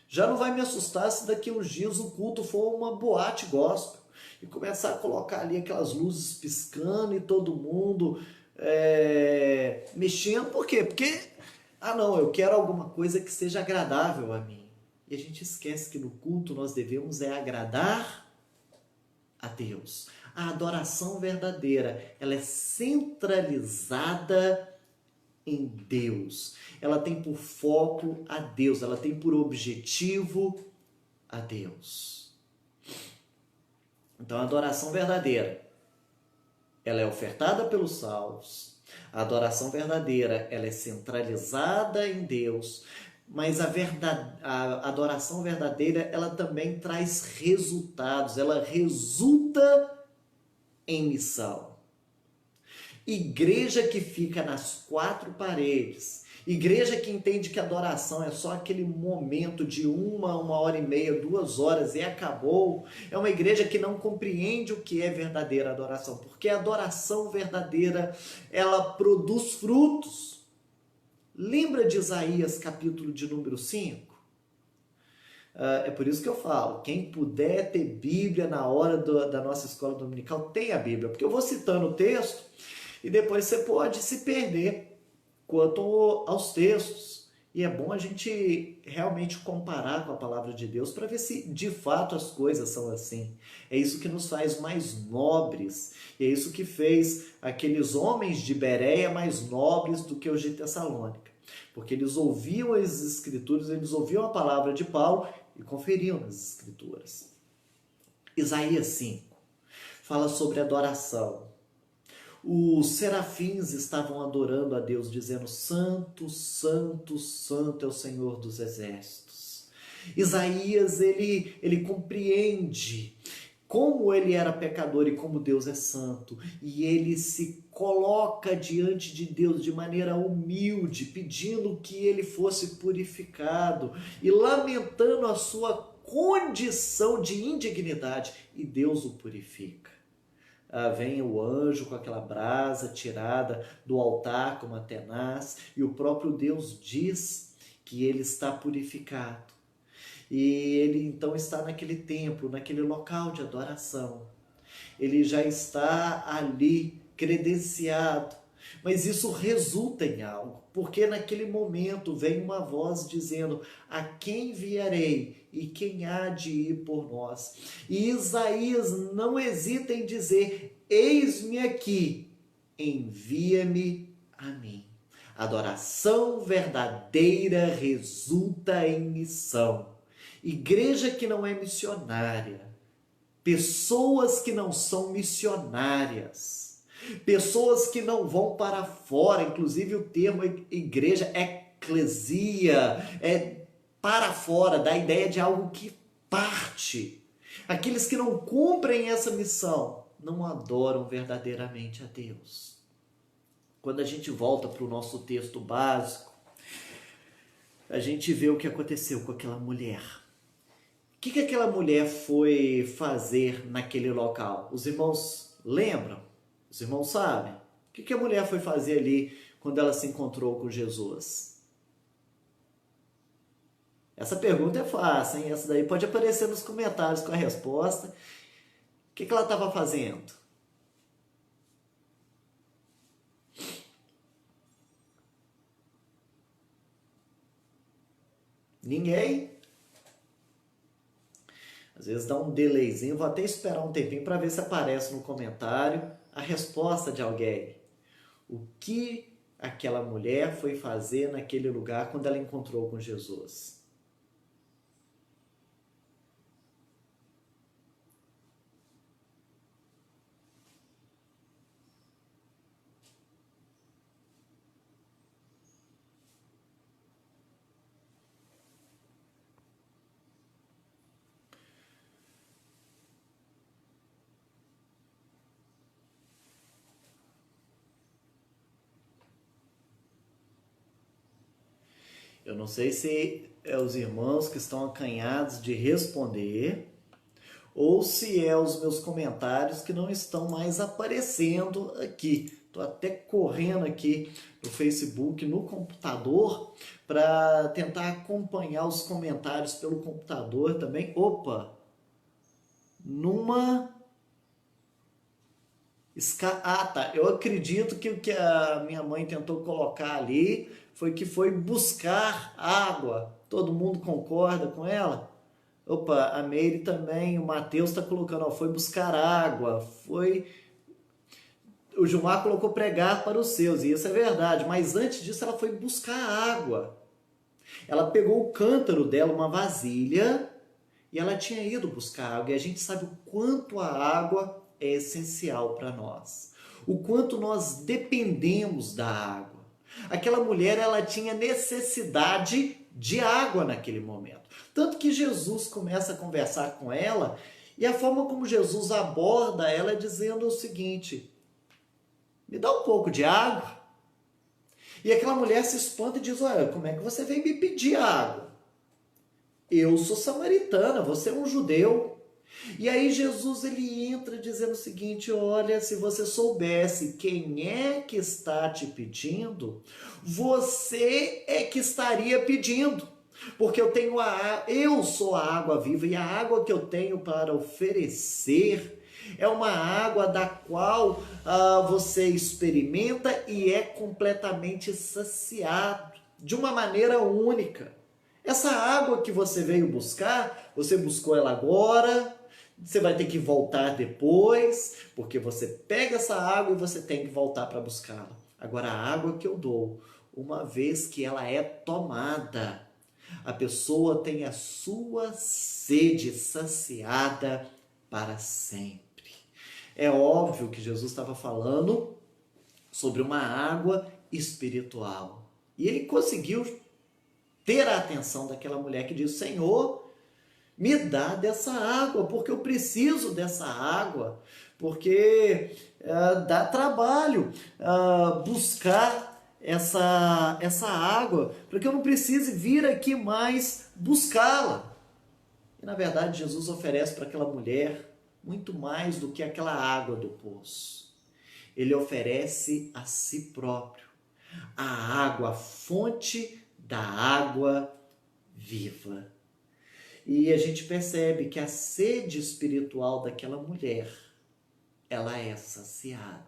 Já não vai me assustar se daqui a uns dias o culto for uma boate gospel e começar a colocar ali aquelas luzes piscando e todo mundo mexendo. Por quê? Porque, não, eu quero alguma coisa que seja agradável a mim. E a gente esquece que no culto nós devemos agradar a Deus. A adoração verdadeira, ela é centralizada em Deus. Ela tem por foco a Deus, ela tem por objetivo a Deus. Então, a adoração verdadeira, ela é ofertada pelos salvos. A adoração verdadeira, ela é centralizada em Deus. Mas a adoração verdadeira, ela também traz resultados, ela resulta em missão. Igreja que fica nas quatro paredes, igreja que entende que a adoração é só aquele momento de uma hora e meia, 2 horas e acabou, é uma igreja que não compreende o que é verdadeira adoração, porque a adoração verdadeira, ela produz frutos. Lembra de Isaías, capítulo de número 5? É por isso que eu falo, quem puder ter Bíblia na hora da nossa escola dominical, tenha a Bíblia, porque eu vou citando o texto e depois você pode se perder quanto aos textos. E é bom a gente realmente comparar com a palavra de Deus para ver se de fato as coisas são assim. É isso que nos faz mais nobres. E é isso que fez aqueles homens de Bereia mais nobres do que os de Tessalônica. Porque eles ouviam as Escrituras, eles ouviam a palavra de Paulo e conferiam nas Escrituras. Isaías 5 fala sobre adoração. Os serafins estavam adorando a Deus, dizendo: Santo, Santo, Santo é o Senhor dos Exércitos. Isaías, ele compreende como ele era pecador e como Deus é santo. E ele se coloca diante de Deus de maneira humilde, pedindo que ele fosse purificado e lamentando a sua condição de indignidade. E Deus o purifica. Vem o anjo com aquela brasa tirada do altar como a tenaz, e o próprio Deus diz que ele está purificado. E ele então está naquele templo, naquele local de adoração. Ele já está ali credenciado, mas isso resulta em algo, porque naquele momento vem uma voz dizendo: a quem enviarei e quem há de ir por nós? E Isaías não hesita em dizer: eis-me aqui, envia-me a mim. Adoração verdadeira resulta em missão. Igreja que não é missionária, pessoas que não são missionárias, pessoas que não vão para fora, inclusive o termo igreja, eclesia, é para fora, dá a ideia de algo que parte. Aqueles que não cumprem essa missão não adoram verdadeiramente a Deus. Quando a gente volta para o nosso texto básico, a gente vê o que aconteceu com aquela mulher. O que aquela mulher foi fazer naquele local? Os irmãos lembram? Os irmãos sabem? O que a mulher foi fazer ali quando ela se encontrou com Jesus? Essa pergunta é fácil, hein? Essa daí pode aparecer nos comentários com a resposta. O que ela estava fazendo? Ninguém. Às vezes dá um delayzinho, vou até esperar um tempinho para ver se aparece no comentário a resposta de alguém. O que aquela mulher foi fazer naquele lugar quando ela encontrou com Jesus? Eu não sei se é os irmãos que estão acanhados de responder ou se é os meus comentários que não estão mais aparecendo aqui. Estou até correndo aqui no Facebook, no computador, para tentar acompanhar os comentários pelo computador também. Opa! Ah, tá. Eu acredito que o que a minha mãe tentou colocar ali foi buscar água. Todo mundo concorda com ela? Opa, a Meire também, o Matheus está colocando, ó, foi buscar água, o Gilmar colocou pregar para os seus, e isso é verdade, mas antes disso ela foi buscar água. Ela pegou o cântaro dela, uma vasilha, e ela tinha ido buscar água, e a gente sabe o quanto a água é essencial para nós, o quanto nós dependemos da água. Aquela mulher, ela tinha necessidade de água naquele momento. Tanto que Jesus começa a conversar com ela, e a forma como Jesus aborda ela é dizendo o seguinte: me dá um pouco de água. E aquela mulher se espanta e diz: olha, como é que você vem me pedir água? Eu sou samaritana, você é um judeu. E aí Jesus ele entra dizendo o seguinte: olha, se você soubesse quem é que está te pedindo, você é que estaria pedindo. Porque eu sou a água viva, e a água que eu tenho para oferecer é uma água da qual você experimenta e é completamente saciado, de uma maneira única. Essa água que você veio buscar, você buscou ela agora, você vai ter que voltar depois, porque você pega essa água e você tem que voltar para buscá-la. Agora, a água que eu dou, uma vez que ela é tomada, a pessoa tem a sua sede saciada para sempre. É óbvio que Jesus estava falando sobre uma água espiritual. E ele conseguiu ter a atenção daquela mulher que diz: Senhor, me dá dessa água, porque eu preciso dessa água, porque dá trabalho buscar essa água, para que eu não precise vir aqui mais buscá-la. E na verdade Jesus oferece para aquela mulher muito mais do que aquela água do poço. Ele oferece a si próprio, a água, a fonte da água viva. E a gente percebe que a sede espiritual daquela mulher, ela é saciada.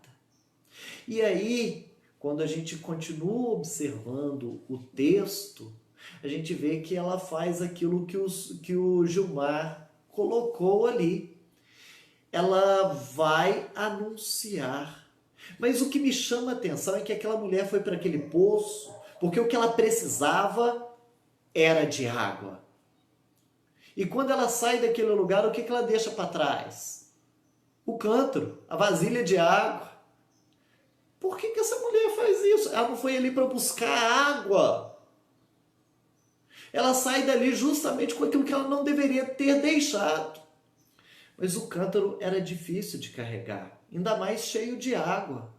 E aí, quando a gente continua observando o texto, a gente vê que ela faz aquilo que o Gilmar colocou ali. Ela vai anunciar. Mas o que me chama a atenção é que aquela mulher foi para aquele poço porque o que ela precisava era de água. E quando ela sai daquele lugar, o que ela deixa para trás? O cântaro, a vasilha de água. Por que essa mulher faz isso? Ela não foi ali para buscar água. Ela sai dali justamente com aquilo que ela não deveria ter deixado. Mas o cântaro era difícil de carregar, ainda mais cheio de água.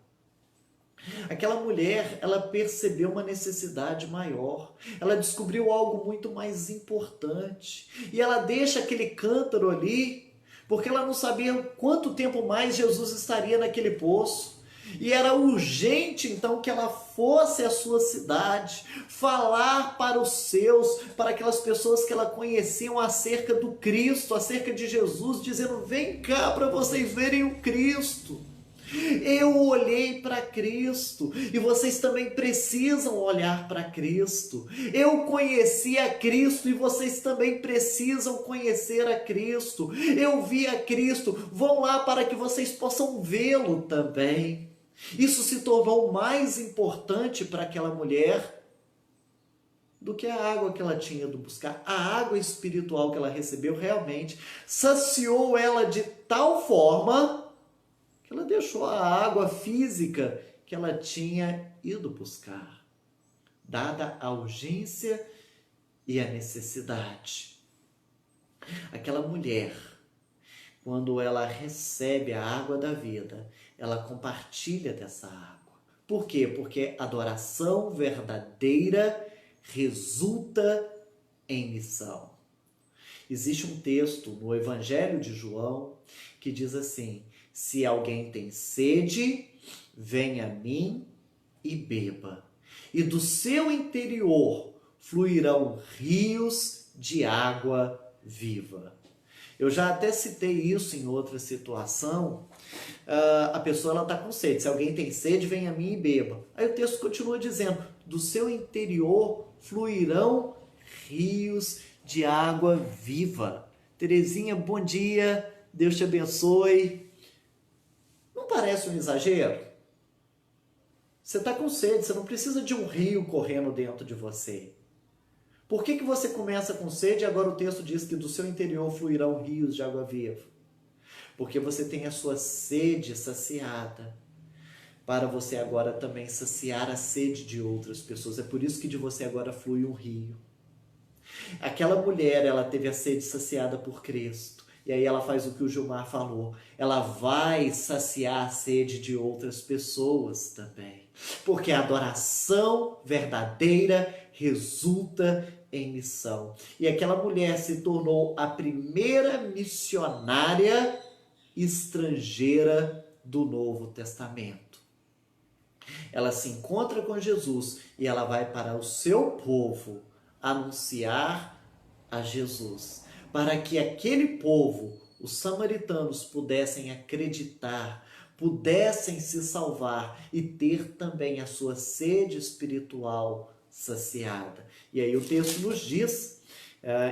Aquela mulher, ela percebeu uma necessidade maior, ela descobriu algo muito mais importante, e ela deixa aquele cântaro ali, porque ela não sabia quanto tempo mais Jesus estaria naquele poço, e era urgente então que ela fosse à sua cidade, falar para os seus, para aquelas pessoas que ela conheciam acerca do Cristo, acerca de Jesus, dizendo: vem cá para vocês verem o Cristo. Eu olhei para Cristo e vocês também precisam olhar para Cristo. Eu conheci a Cristo e vocês também precisam conhecer a Cristo. Eu vi a Cristo, vão lá para que vocês possam vê-lo também. Isso se tornou mais importante para aquela mulher do que a água que ela tinha ido buscar. A água espiritual que ela recebeu realmente saciou ela de tal forma que ela deixou a água física que ela tinha ido buscar, dada a urgência e a necessidade. Aquela mulher, quando ela recebe a água da vida, ela compartilha dessa água. Por quê? Porque a adoração verdadeira resulta em missão. Existe um texto no Evangelho de João que diz assim: se alguém tem sede, venha a mim e beba, e do seu interior fluirão rios de água viva. Eu já até citei isso em outra situação. A pessoa está com sede. Se alguém tem sede, venha a mim e beba. Aí o texto continua dizendo: do seu interior fluirão rios de água viva. Terezinha, bom dia. Deus te abençoe. Não parece um exagero? Você está com sede, você não precisa de um rio correndo dentro de você. Por que você começa com sede e agora o texto diz que do seu interior fluirão rios de água viva? Porque você tem a sua sede saciada, para você agora também saciar a sede de outras pessoas. É por isso que de você agora flui um rio. Aquela mulher, ela teve a sede saciada por Cristo. E aí ela faz o que o Gilmar falou. Ela vai saciar a sede de outras pessoas também. Porque a adoração verdadeira resulta em missão. E aquela mulher se tornou a primeira missionária estrangeira do Novo Testamento. Ela se encontra com Jesus e ela vai para o seu povo anunciar a Jesus, para que aquele povo, os samaritanos, pudessem acreditar, pudessem se salvar e ter também a sua sede espiritual saciada. E aí o texto nos diz,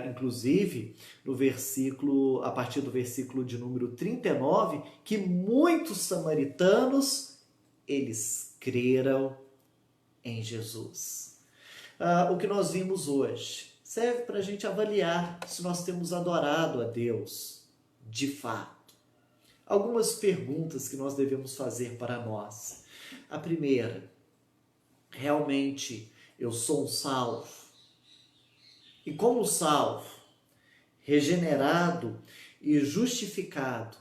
inclusive, no versículo, a partir do versículo de número 39, que muitos samaritanos, eles creram em Jesus. O que nós vimos hoje serve para a gente avaliar se nós temos adorado a Deus de fato. Algumas perguntas que nós devemos fazer para nós. A primeira: realmente eu sou um salvo? E como salvo, regenerado e justificado,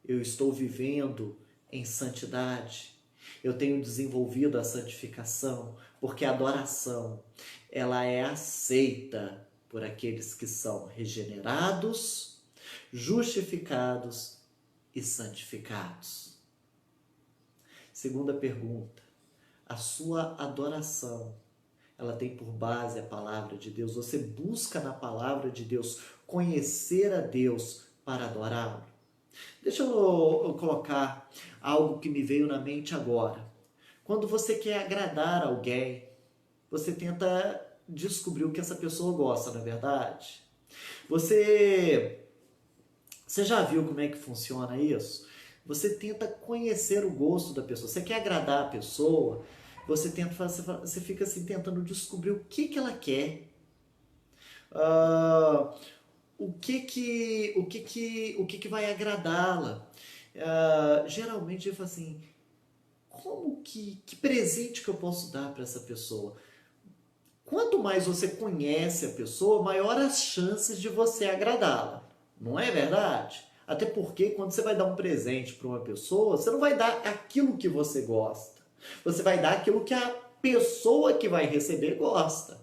eu estou vivendo em santidade? Eu tenho desenvolvido a santificação? Porque a adoração, ela é aceita por aqueles que são regenerados, justificados e santificados. Segunda pergunta: a sua adoração, ela tem por base a palavra de Deus? Você busca na palavra de Deus conhecer a Deus para adorá-lo? Deixa eu colocar algo que me veio na mente agora. Quando você quer agradar alguém, você tenta descobrir o que essa pessoa gosta, não é verdade? Você já viu como é que funciona isso? Você tenta conhecer o gosto da pessoa. Você quer agradar a pessoa, você fica assim tentando descobrir o que ela quer. O que vai agradá-la. Geralmente eu falo assim: que presente que eu posso dar para essa pessoa? Quanto mais você conhece a pessoa, maior as chances de você agradá-la. Não é verdade? Até porque quando você vai dar um presente para uma pessoa, você não vai dar aquilo que você gosta. Você vai dar aquilo que a pessoa que vai receber gosta.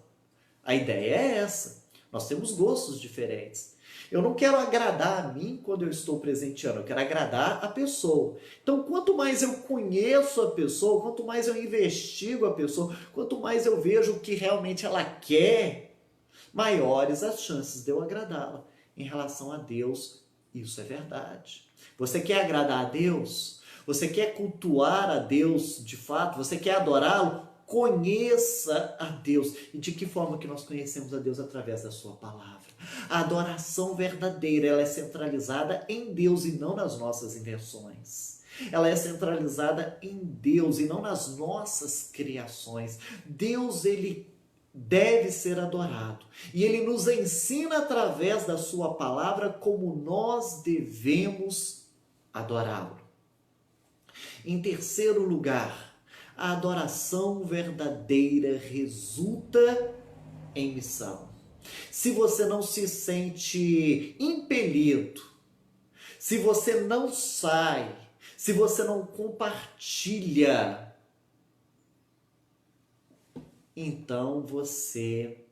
A ideia é essa. Nós temos gostos diferentes. Eu não quero agradar a mim quando eu estou presenteando, eu quero agradar a pessoa. Então, quanto mais eu conheço a pessoa, quanto mais eu investigo a pessoa, quanto mais eu vejo o que realmente ela quer, maiores as chances de eu agradá-la. Em relação a Deus, isso é verdade. Você quer agradar a Deus? Você quer cultuar a Deus de fato? Você quer adorá-lo? Conheça a Deus. E de que forma que nós conhecemos a Deus? Através da sua palavra. A adoração verdadeira, ela é centralizada em Deus e não nas nossas invenções. Ela é centralizada em Deus e não nas nossas criações. Deus, ele deve ser adorado. E ele nos ensina através da sua palavra como nós devemos adorá-lo. Em terceiro lugar, a adoração verdadeira resulta em missão. Se você não se sente impelido, se você não sai, se você não compartilha, então você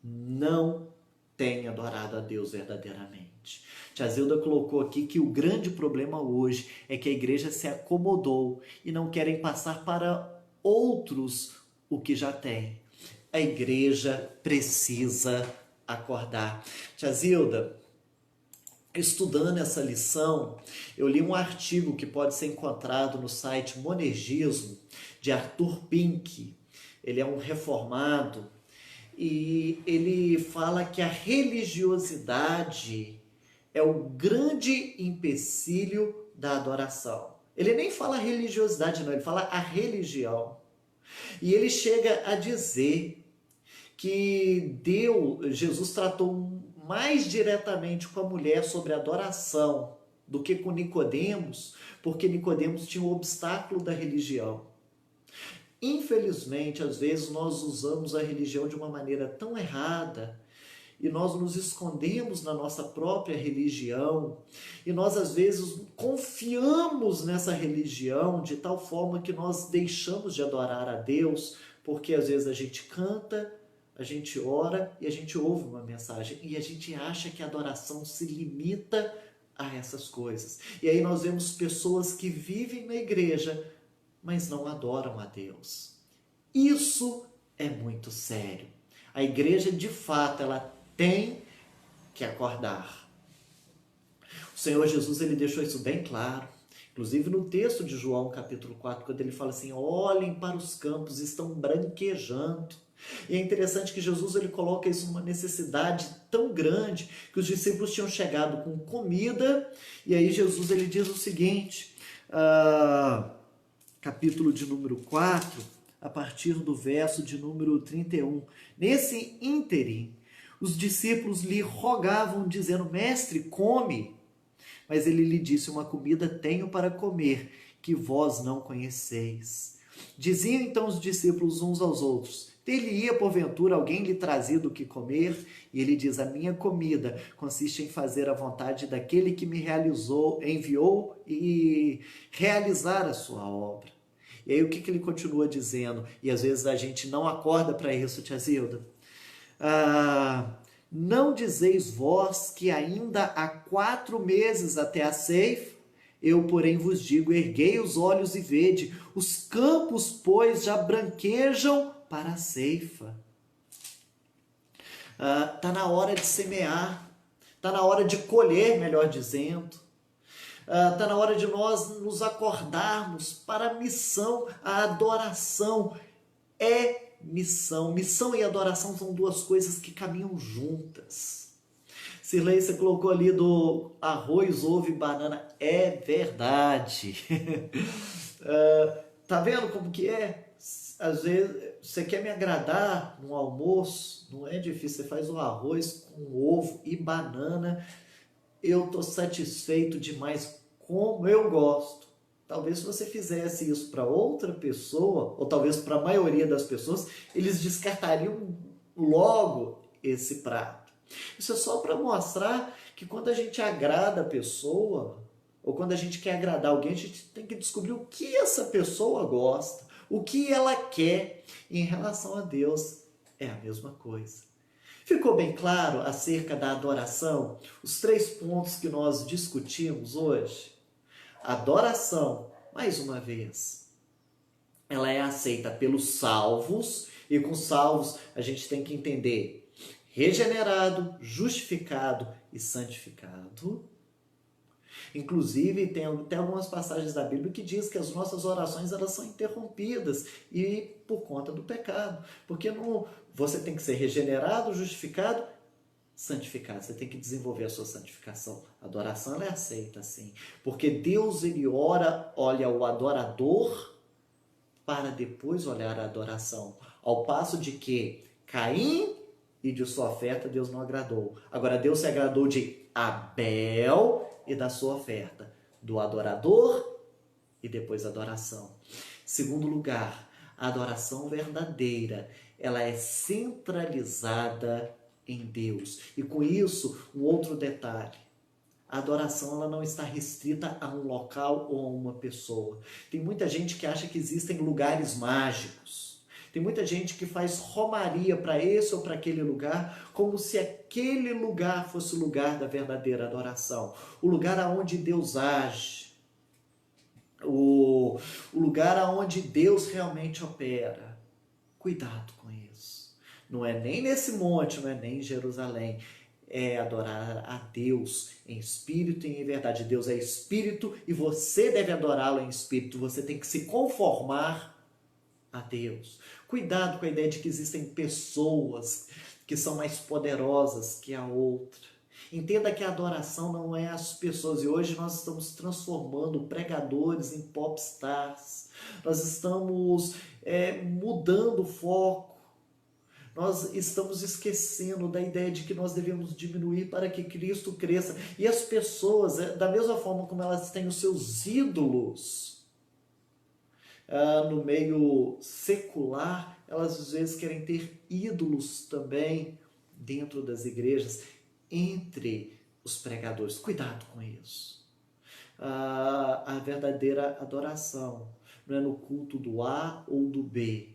não tem adorado a Deus verdadeiramente. Tia Zilda colocou aqui que o grande problema hoje é que a igreja se acomodou e não querem passar para outros o que já tem. A igreja precisa acordar. Tia Zilda, estudando essa lição, eu li um artigo que pode ser encontrado no site Monergismo, de Arthur Pink. Ele é um reformado e ele fala que a religiosidade é o grande empecilho da adoração. Ele nem fala religiosidade não, ele fala a religião. E ele chega a dizer que Jesus tratou mais diretamente com a mulher sobre adoração do que com Nicodemos, porque Nicodemos tinha o obstáculo da religião. Infelizmente, às vezes nós usamos a religião de uma maneira tão errada e nós nos escondemos na nossa própria religião e nós às vezes confiamos nessa religião de tal forma que nós deixamos de adorar a Deus, porque às vezes a gente canta, a gente ora e a gente ouve uma mensagem e a gente acha que a adoração se limita a essas coisas. E aí nós vemos pessoas que vivem na igreja, mas não adoram a Deus. Isso é muito sério. A igreja, de fato, ela tem que acordar. O Senhor Jesus, ele deixou isso bem claro. Inclusive no texto de João, capítulo 4, quando ele fala assim, olhem para os campos, estão branquejando. E é interessante que Jesus, ele coloca isso numa necessidade tão grande, que os discípulos tinham chegado com comida, e aí Jesus, ele diz o seguinte, capítulo de número 4, a partir do verso de número 31. Nesse ínterim, os discípulos lhe rogavam, dizendo, mestre, come. Mas ele lhe disse, uma comida tenho para comer, que vós não conheceis. Diziam então os discípulos uns aos outros, ter-lhe-ia porventura alguém lhe trazido o que comer? E ele diz, a minha comida consiste em fazer a vontade daquele que me enviou e realizar a sua obra. E aí o que ele continua dizendo? E às vezes a gente não acorda para isso, tia Zilda. Não dizeis vós que ainda há 4 meses até a ceifa? Eu, porém, vos digo, erguei os olhos e vede, os campos, pois, já branquejam para a ceifa. Está na hora de semear, está na hora de colher, melhor dizendo. Está na hora de nós nos acordarmos para a missão, a adoração é missão. Missão e adoração são duas coisas que caminham juntas. Sirlei, você colocou ali do arroz, ovo e banana. É verdade. Tá vendo como que é? Às vezes você quer me agradar no almoço, não é difícil. Você faz o arroz com ovo e banana. Eu estou satisfeito demais, como eu gosto. Talvez se você fizesse isso para outra pessoa, ou talvez para a maioria das pessoas, eles descartariam logo esse prato. Isso é só para mostrar que quando a gente agrada a pessoa, ou quando a gente quer agradar alguém, a gente tem que descobrir o que essa pessoa gosta, o que ela quer. E em relação a Deus, é a mesma coisa. Ficou bem claro acerca da adoração? Os 3 pontos que nós discutimos hoje? Adoração, mais uma vez, ela é aceita pelos salvos, e com salvos a gente tem que entender regenerado, justificado e santificado. Inclusive, tem algumas passagens da Bíblia que diz que as nossas orações elas são interrompidas e por conta do pecado. Porque você tem que ser regenerado, justificado, santificado. Você tem que desenvolver a sua santificação. A adoração ela é aceita assim. Porque Deus ele olha o adorador para depois olhar a adoração. Ao passo de que Caim e de sua oferta Deus não agradou. Agora Deus se agradou de Abel e da sua oferta, do adorador e depois a adoração. Segundo lugar, a adoração verdadeira, ela é centralizada em Deus. E com isso, um outro detalhe. A adoração ela não está restrita a um local ou a uma pessoa. Tem muita gente que acha que existem lugares mágicos. Tem muita gente que faz romaria para esse ou para aquele lugar, como se aquele lugar fosse o lugar da verdadeira adoração. O lugar aonde Deus age. O lugar aonde Deus realmente opera. Cuidado com isso. Não é nem nesse monte, não é nem em Jerusalém. É adorar a Deus em espírito e em verdade. Deus é espírito e você deve adorá-lo em espírito. Você tem que se conformar a Deus. Cuidado com a ideia de que existem pessoas que são mais poderosas que a outra. Entenda que a adoração não é as pessoas. E hoje nós estamos transformando pregadores em popstars. Nós estamos mudando o foco. Nós estamos esquecendo da ideia de que nós devemos diminuir para que Cristo cresça. E as pessoas, da mesma forma como elas têm os seus ídolos no meio secular, elas às vezes querem ter ídolos também dentro das igrejas, entre os pregadores. Cuidado com isso. A verdadeira adoração não é no culto do A ou do B.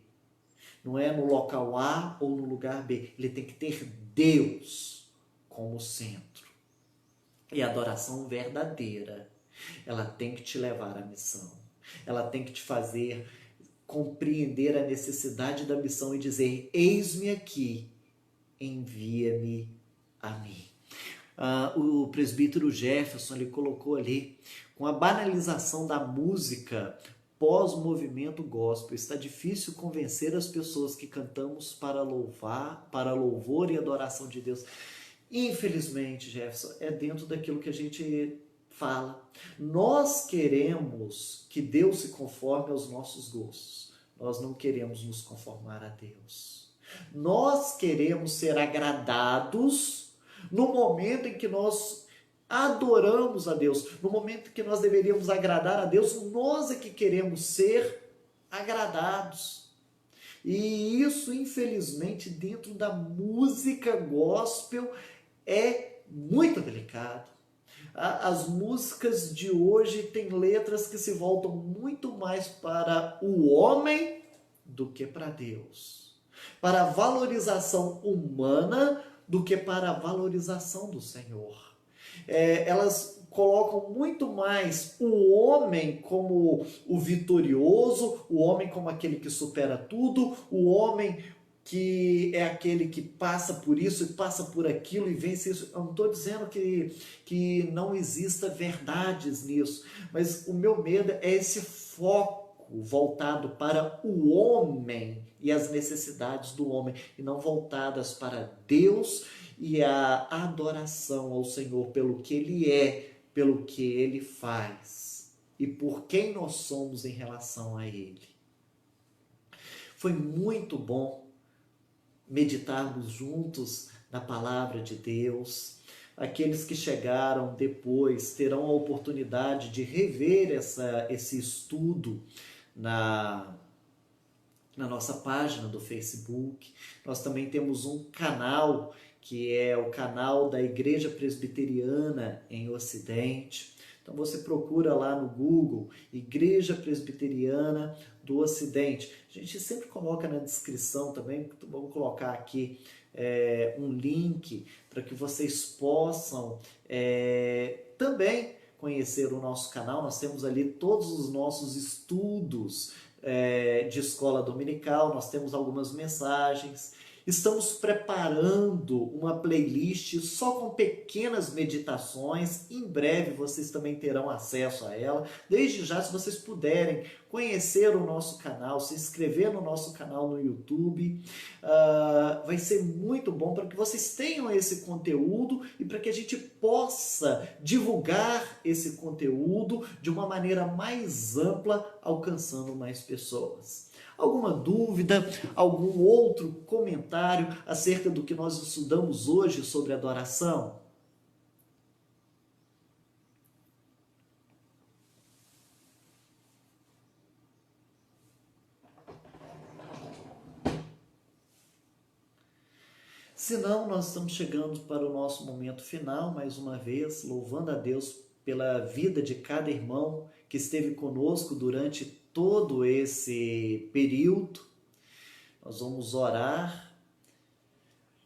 Não é no local A ou no lugar B. Ele tem que ter Deus como centro. E a adoração verdadeira, ela tem que te levar à missão. Ela tem que te fazer compreender a necessidade da missão e dizer: eis-me aqui, envia-me a mim. O presbítero Jefferson ele colocou ali, com a banalização da música pós-movimento gospel, está difícil convencer as pessoas que cantamos para louvor e adoração de Deus. Infelizmente, Jefferson, é dentro daquilo que a gente fala. Nós queremos que Deus se conforme aos nossos gostos. Nós não queremos nos conformar a Deus. Nós queremos ser agradados no momento em que nós adoramos a Deus, no momento que nós deveríamos agradar a Deus, nós é que queremos ser agradados. E isso, infelizmente, dentro da música gospel é muito delicado. As músicas de hoje têm letras que se voltam muito mais para o homem do que para Deus, para a valorização humana do que para a valorização do Senhor. Elas colocam muito mais o homem como o vitorioso, o homem como aquele que supera tudo, o homem que é aquele que passa por isso e passa por aquilo e vence isso. Eu não estou dizendo que não exista verdades nisso, mas o meu medo é esse foco voltado para o homem e as necessidades do homem, e não voltadas para Deus e a adoração ao Senhor pelo que Ele é, pelo que Ele faz e por quem nós somos em relação a Ele. Foi muito bom meditarmos juntos na palavra de Deus. Aqueles que chegaram depois terão a oportunidade de rever esse estudo na nossa página do Facebook. Nós também temos um canal, que é o canal da Igreja Presbiteriana em Ocidente. Então você procura lá no Google, Igreja Presbiteriana do Ocidente. A gente sempre coloca na descrição também, vamos colocar aqui um link para que vocês possam também conhecer o nosso canal. Nós temos ali todos os nossos estudos de escola dominical, nós temos algumas mensagens Estamos preparando uma playlist só com pequenas meditações. Em breve vocês também terão acesso a ela. Desde já, se vocês puderem conhecer o nosso canal, se inscrever no nosso canal no YouTube, vai ser muito bom para que vocês tenham esse conteúdo e para que a gente possa divulgar esse conteúdo de uma maneira mais ampla, alcançando mais pessoas. Alguma dúvida, algum outro comentário acerca do que nós estudamos hoje sobre adoração? Se não, nós estamos chegando para o nosso momento final, mais uma vez, louvando a Deus pela vida de cada irmão que esteve conosco durante todo esse período. Nós vamos orar.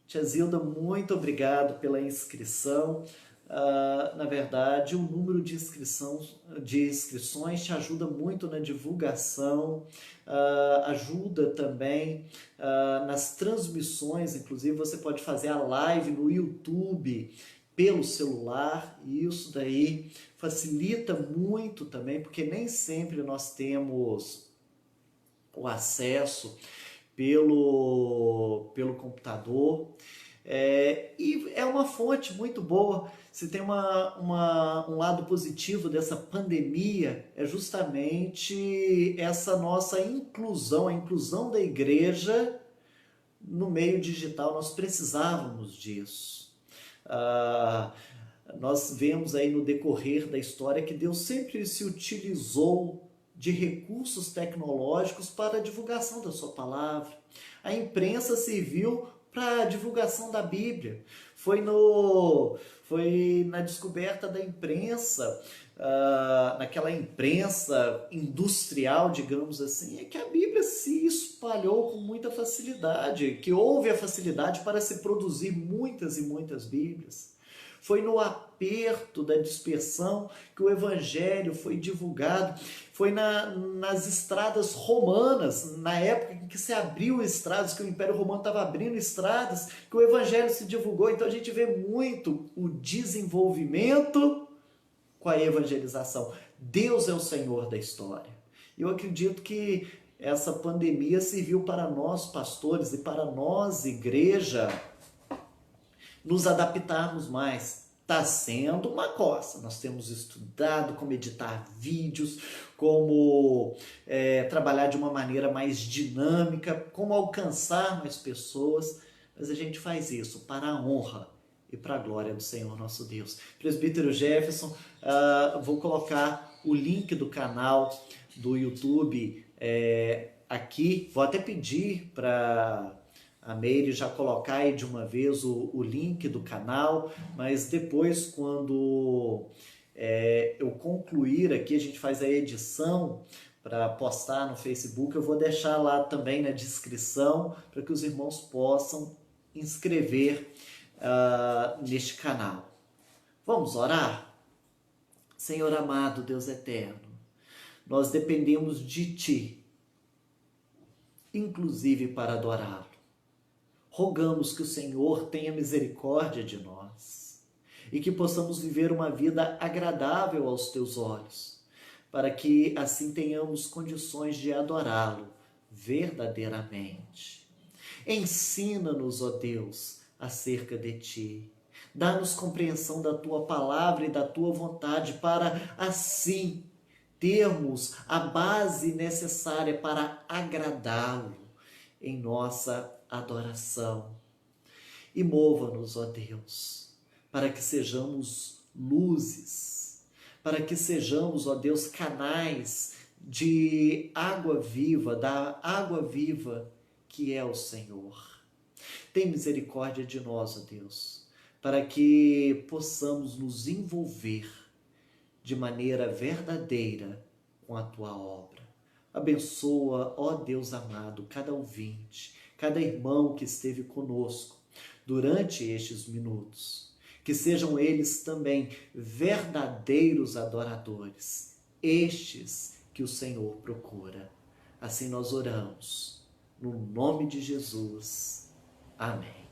Tia Zilda, muito obrigado pela inscrição. Na verdade, o número de inscrições te ajuda muito na divulgação, ajuda também nas transmissões. Inclusive, você pode fazer a live no YouTube pelo celular, e isso daí facilita muito também, porque nem sempre nós temos o acesso pelo computador. E é uma fonte muito boa. Se tem um lado positivo dessa pandemia, é justamente essa nossa inclusão, a inclusão da igreja no meio digital. Nós precisávamos disso. Nós vemos aí no decorrer da história que Deus sempre se utilizou de recursos tecnológicos para a divulgação da sua palavra. A imprensa serviu para a divulgação da Bíblia. Foi na descoberta da imprensa, naquela imprensa industrial, digamos assim, é que a Bíblia se espalhou com muita facilidade, que houve a facilidade para se produzir muitas e muitas Bíblias. Foi no aperto da dispersão que o Evangelho foi divulgado. Foi nas estradas romanas, na época em que se abriu estradas, que o Império Romano estava abrindo estradas, que o Evangelho se divulgou. Então a gente vê muito o desenvolvimento com a evangelização. Deus é o Senhor da história. Eu acredito que essa pandemia serviu para nós, pastores, e para nós, igreja, nos adaptarmos mais. Está sendo uma coça. Nós temos estudado como editar vídeos, como trabalhar de uma maneira mais dinâmica, como alcançar mais pessoas, mas a gente faz isso para a honra e para a glória do Senhor nosso Deus. Presbítero Jefferson, vou colocar o link do canal do YouTube aqui, vou até pedir para a Meire já colocar aí de uma vez o link do canal, mas depois, quando eu concluir aqui, a gente faz a edição para postar no Facebook, eu vou deixar lá também na descrição para que os irmãos possam inscrever neste canal. Vamos orar? Senhor amado, Deus eterno, nós dependemos de Ti, inclusive para adorá-lo. Rogamos que o Senhor tenha misericórdia de nós e que possamos viver uma vida agradável aos Teus olhos, para que assim tenhamos condições de adorá-lo verdadeiramente. Ensina-nos, ó Deus, acerca de Ti. Dá-nos compreensão da Tua palavra e da Tua vontade, para assim termos a base necessária para agradá-lo em nossa adoração. E mova-nos, ó Deus, para que sejamos luzes, para que sejamos, ó Deus, canais de água viva, da água viva que é o Senhor. Tem misericórdia de nós, ó Deus, para que possamos nos envolver de maneira verdadeira com a Tua obra. Abençoa, ó Deus amado, cada ouvinte, cada irmão que esteve conosco durante estes minutos. Que sejam eles também verdadeiros adoradores, estes que o Senhor procura. Assim nós oramos, no nome de Jesus. Amém.